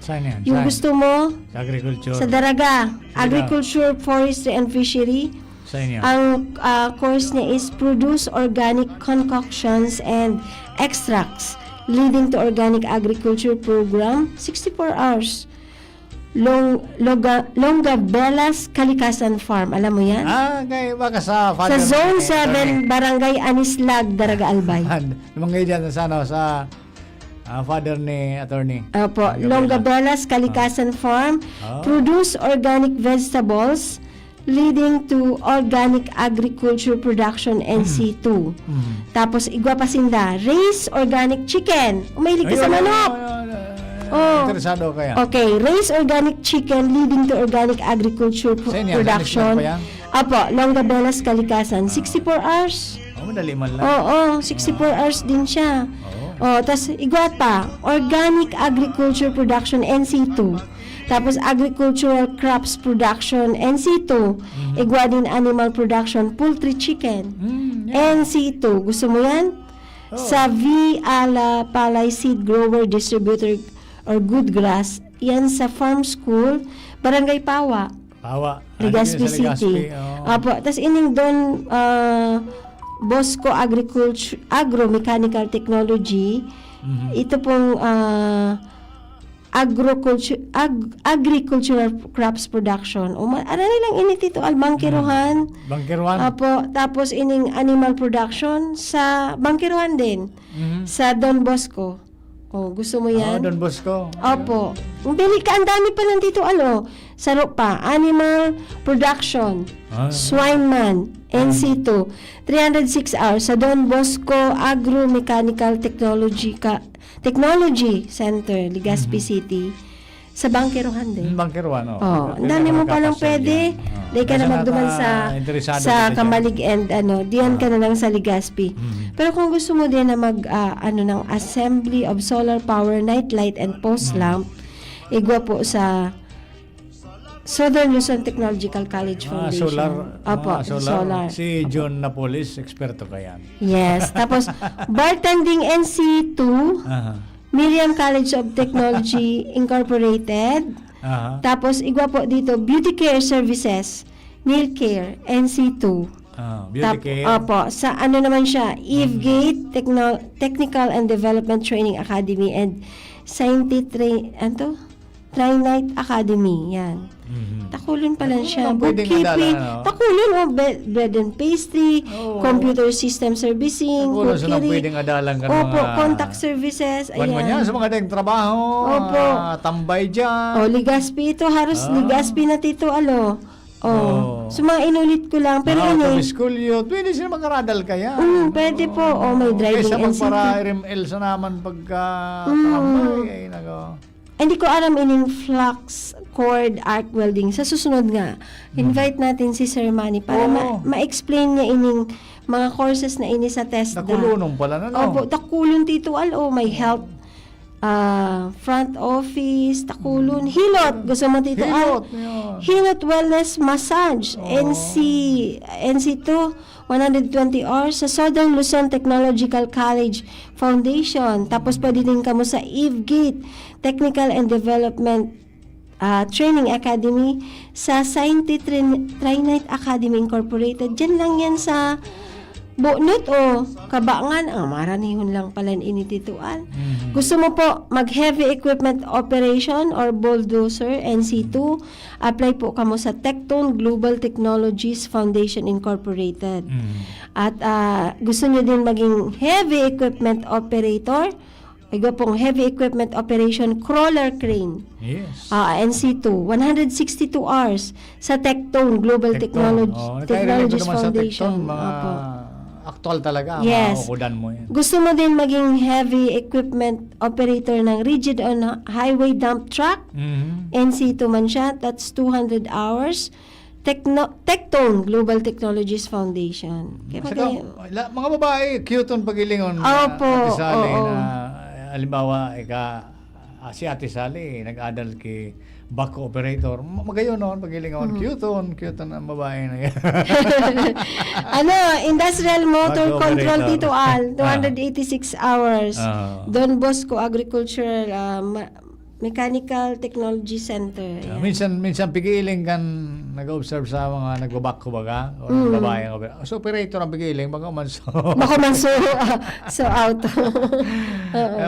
Saan yan? yung Saan? gusto mo, Sa agriculture. sa Daraga, Agriculture, Forestry and Fishery. Saan yan? Ang course niya is Produce Organic Concoctions and Extracts Leading to Organic Agriculture Program, 64 hours. Longabelas Kalikasan Farm, alam mo yan? Kay baka sa Sa father Zone ni 7, Barangay Anislag, Daraga Albay. Lumangay dyan sa father ni attorney. Opo, Longabelas Kalikasan Farm, produce organic vegetables, leading to organic agriculture production NC2. Tapos igwa pa sinda, raise organic chicken. Umahilig ka sa manok. Oh. Interesado ka yan. Okay, raise organic chicken leading to organic agriculture Saan yan? production. Sa Island Apo, Longabelas, Kalikasan. 64 hours. Madali man lang. Oo, 64 hours din siya. Oh, tas igwa pa, organic agriculture production NC2. Tapos agricultural crops production NC2. Igwa din animal production poultry chicken. NC2. Gusto mo yan? Sa V. Ala Palay Seed Grower Distributor or Goodgrass. Yan sa Farm School, Barangay Pawa, Pawa. Legazpi Sa Legazpi, City. Apo, tas ining doon Bosco Agro-Mechanical Technology. Ito pong agricultural crops production. Ano nilang init ito? Bangkiruhan. Bangkiruhan. Apo, tapos ining animal production sa Bangkiruhan din. Sa Don Bosco. Oh, gusto mo yan? Don Bosco. Opo. Bili ka, ang dami pa nandito, saro pa, animal production, Swineman, NC2, 306 hours sa Don Bosco Agro-Mechanical Technology Center, Legazpi City, sa Bangkiruhan din. Bangkiruhan, Oh, ang dami mo palang pwede. Di ka na magduman sa Kamalig and diyan ka na lang sa Legazpi. Pero kung gusto mo din na ng assembly of solar power night light and post lamp, igwa po sa Southern Luzon Technological College Foundation. Solar. Opo, solar. Si John Napolis, eksperto ka yan. Yes. Tapos, bartending NC2, Miriam College of Technology Incorporated. Tapos, igwa po dito, Beauty Care Services, Nail Care, NC2. Beauty Care. Opo, sa naman siya, Eve Gate Technical and Development Training Academy and Trinite Academy, yan. Takulon pa lang siya. Bookkeeping. Takulon, bread and pastry, computer system servicing, Takulon, cookery. pwedeng adalang ka Opo, contact services. Ayan. Yan, sa mga dayang trabaho. Opo. Tambay dyan. Legazpi ito. Haros Legazpi na tito, So, mga inulit ko lang. Pero school youth. Pwede sila mag-aradal kaya. Pwede po. May driving Kaysa and magpara RML sa naman pagka tambay. Ay, nako. Hindi ko alam ining flux cord arc welding. Sa susunod nga, invite natin si Sir Manny para ma-explain niya ining mga courses na ini sa TESDA. Nakulunong pala na, no? Opo, takulon tito may health front office, takulon, hilot. Gusto mo tito Hilot Wellness Massage, NC2, 120 hours sa Southern Luzon Technological College Foundation. Tapos pwede din kamo sa Eve Gate Technical and Development Training Academy sa Scientific Trinite Academy Incorporated. Diyan lang yan sa Bunot Kabangan. Maranihon lang pala initituan. Gusto mo po mag-heavy equipment operation or bulldozer, NC2, apply po kamo sa Tectone Global Technologies Foundation Incorporated. At gusto nyo din maging heavy equipment operator, igwa pong heavy equipment operation crawler crane. Yes. NC2, 162 hours sa Tectone Global Technologies Foundation. Aktual talaga. Yes. Maukudan mo yan. Gusto mo din maging heavy equipment operator ng rigid on highway dump truck? NC2 man siya. That's 200 hours. Tectone Global Technologies Foundation. Mga babae, cute on pagilingon. Opo. Ate Sally na, halimbawa, si Ate Sally, nag-adal kay Bako operator. Magayon noon, pagilingon. Cute on ang babae na yan. Industrial Motor Control Tito Al, 286 hours. Don Bosco Agricultural Mechanical Technology Center. Minsan pigiling kan nag-observe sa mga nagbabako baga o babae ang so operator ang pigiling baka man so out.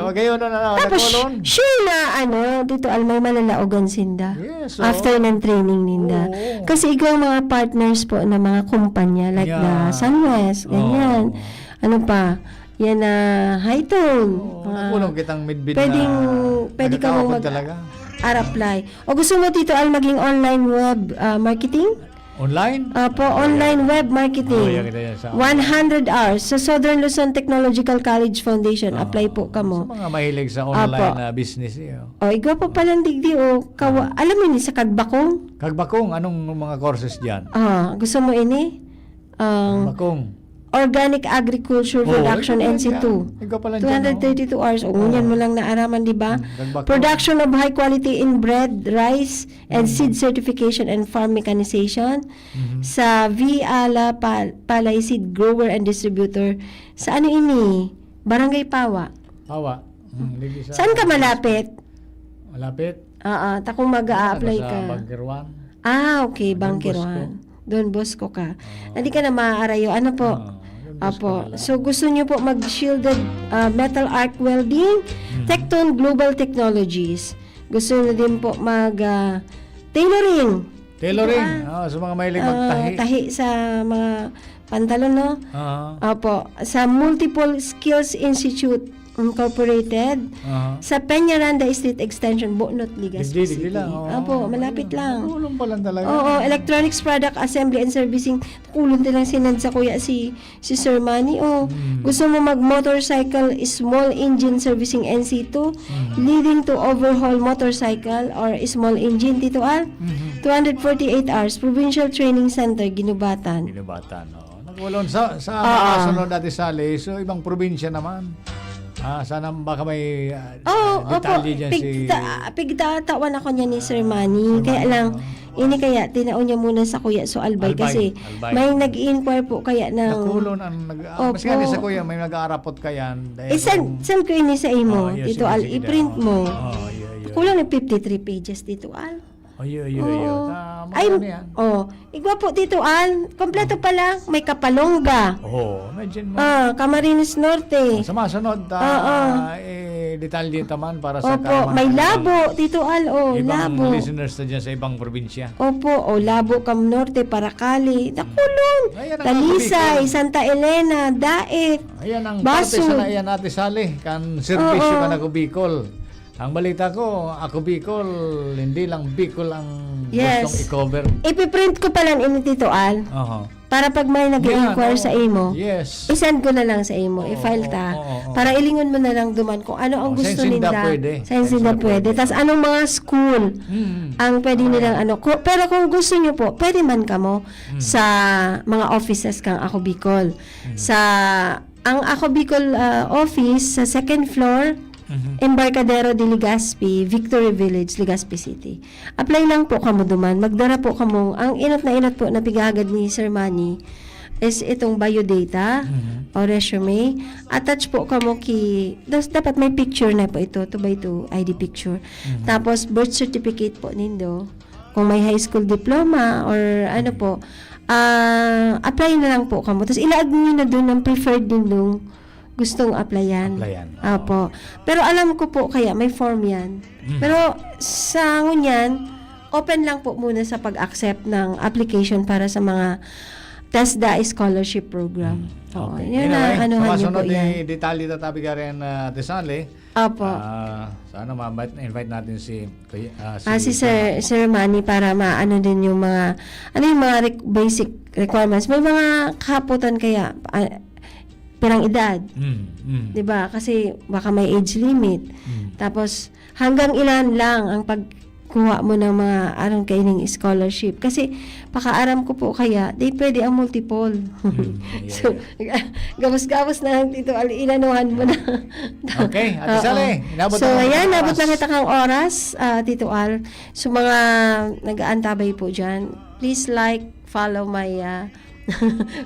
Magayon na tapos sure na dito may malalaogan sinda. Yes, after ng training ninda. Kasi ikaw mga partners po na mga kumpanya like na Sunwest, ganyan. Ano pa? Yan na high tone. Nakulong kitang midbid pwede ka mong apply. O gusto mo dito maging online web marketing? Online? Opo, online web Oh, marketing. yeah, kita yan sa 100 hours sa Southern Luzon Technological College Foundation. Apply po Sa kamo. mga mahilig sa online Apo. na business. O, igwa po palang digdi o. Alam mo ni sa Kagbakong? Kagbakong, anong mga courses dyan? Gusto mo ini? Kagbakong. Organic Agriculture Production NC2. Ikaw pala dyan. 232 hours. O, ngunyan mo lang naaraman, di ba? Kagbakong. Production of high quality inbred rice and seed certification and farm mechanization sa V-Ala Palay Seed Grower and Distributor. Sa ano ini? Barangay Pawa. Pawa. Ligi sa- Saan ka malapit? Malapit? Takong mag-a-apply Sa ka. Bangkirwan. Okay, Don Bangkirwan. Don Bosco ka. Hindi ka na maaarayo. Ano po? Apo. So, gusto niyo po mag-shielded metal arc welding, Tecton Global Technologies. Gusto niyo din po tailoring. Tailoring. Sa mga mahilig magtahi. Tahi sa mga pantalon, no? Apo. Sa Multiple Skills Institute Incorporated. Sa Peñaranda Street Extension, Bonot, Legazpi City. Digdi lang. Apo, malapit lang. Tulong pa lang talaga. Oo, electronics product assembly and servicing. Kulon din lang sinad sa kuya si Sir Manny. Gusto mo mag-motorcycle small engine servicing NC2 leading to overhaul motorcycle or small engine, Tito Al? 248 hours, Provincial Training Center, Ginubatan. Ginubatan. Nagulon sa mga sunod natin sali. So, ibang probinsya naman. Sana baka may detalye dyan si... Pigtatawan ako niya ni Sir Manny. Kaya lang, ini kaya, tinaon niya muna sa Kuya So Albay. Kasi may nag-inquire po kaya ng... Nakulon ang mas nga sa kuya, may nag-aarapot kayan. Send ko ini sa imo, yes, Tito sige, Al. sige, I-print mo. Yeah. Kulang ng 53 pages, Tito Al. Igwa po, Tito Al. Kompleto pa lang. May Kapalongga. Imagine mo. Camarines Norte. Sa masunod, detalye taman para sa Opo, may Labo, Tito Al. ibang Labo. listeners na dyan sa ibang probinsya. Opo, Labo, Cam Norte, Paracali, Nakulon, Ayan ang Talisay, Santa Elena, Daet, Ayan ang Baso. parte sa naiyan natin sali. Kan servisyo ka na ko Bicol. Ang balita ko, ako Bicol, hindi lang Bicol ang gustong i-cover. Ipiprint ko pa lang ini, Tito Al. Para pag may nag-inquire sa imo, isend ko na lang sa imo, i-file ta. Para ilingon mo na lang duman kung ano ang gusto nila. Sa Encinda pwede. Tapos anong mga school ang pwede nilang Pero kung gusto nyo po, pwede man kamo sa mga offices kang Ako Bicol. Ang Ako Bicol office sa second floor, Embarcadero de Legazpi, Victory Village, Legazpi City. Apply lang po kamo duman. Magdara po kamo. Ang inat na inat po na pigagad ni Sir Manny is itong biodata o resume. Attach po kamo dapat may picture na po ito, 2x2 ID picture. Tapos birth certificate po nindo. Kung may high school diploma or ano po, apply na lang po kamo. Tapos ilaag niyo na doon ang preferred nindo gustong applyan. Apo. Pero alam ko po kaya may form yan. Pero sa ngunyan, open lang po muna sa pag-accept ng application para sa mga TESDA Scholarship Program. Okay. Yan na, anuhan niyo po yan. Detalye tatabi ka rin Tesali. Apo. Sana ma-invite natin si Sir Manny para maano din yung mga basic requirements. May mga kahaputan kaya pirang edad. 'Di ba? Kasi baka may age limit. Tapos hanggang ilan lang ang pagkuha mo ng mga aron kaining scholarship. Kasi pakaaram ko po kaya, di pwede ang multiple. So, gawas-gawas na lang dito, inanuhan mo na. Okay, Ate Sally, inabot so, na ayan, oras. nabot na kita kang oras, Tito Al. So, mga nag-aantabay po dyan, please follow my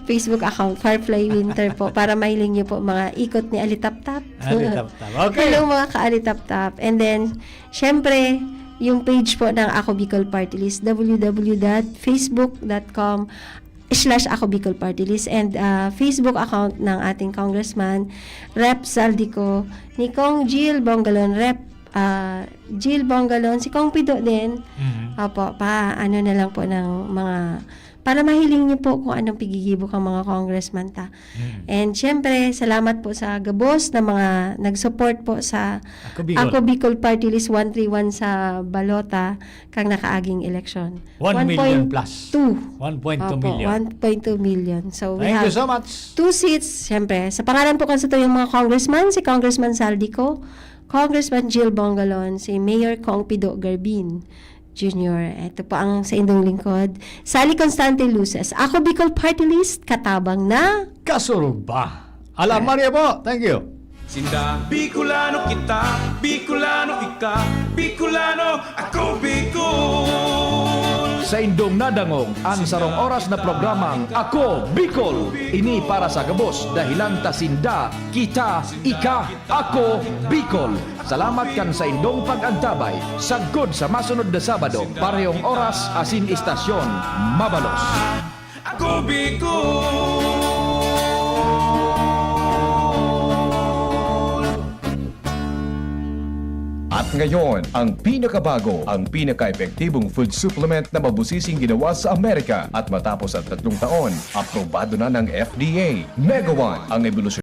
Facebook account, Firefly Winter po, para mahiling niyo po mga ikot ni Alitap-Tap. Alitap-Tap, okay. Hello mga ka-Alitap-Tap. And then, syempre, yung page po ng Ako Bicol Party List, www.facebook.com/Ako Bicol Party List, and Facebook account ng ating Congressman, Rep. Saldico, ni Kong Jill Bongalon, Rep. Jill Bongalon, si Kong Pido din. Opo, ano na lang po ng mga para mahiling niyo po kung anong pigigibok ang mga congressman ta. And syempre, salamat po sa gabos na mga nag-support po sa Ako Bicol. Bicol Party List 131 sa balota kang nakaaging eleksyon. 1 million plus. 2. 1.2 Opo, million. 1.2 million. So we Thank have you so much. 2 seats, syempre. Sa pangalan po kasi ito yung mga congressman, si Congressman Saldico, Congressman Jill Bongalon, si Mayor Kong Pido Garbin Jr. Ito po ang sa indong lingkod. Sally Constante Luces. Ako Bicol Party List, katabang na Kasurog ba? Alam Maria po. Thank you. Sinda Bicolano kita, Bicolano ika, Bicolano ako Bicol. Sa indong nadangog ang sarong oras na programang Ako Bicol. Ini para sa gabos dahilan tasinda, kita, ika, ako Bicol. Salamat kan sa indong pag-antabay. Sagod sa masunod na Sabado, parehong oras asin istasyon, Mabalos. Ako Bicol. At ngayon, ang pinakabago, ang pinaka-epektibong food supplement na mabusising ginawa sa Amerika at matapos at 3 taon, aprobado na ng FDA. Mega One, ang ebolusyon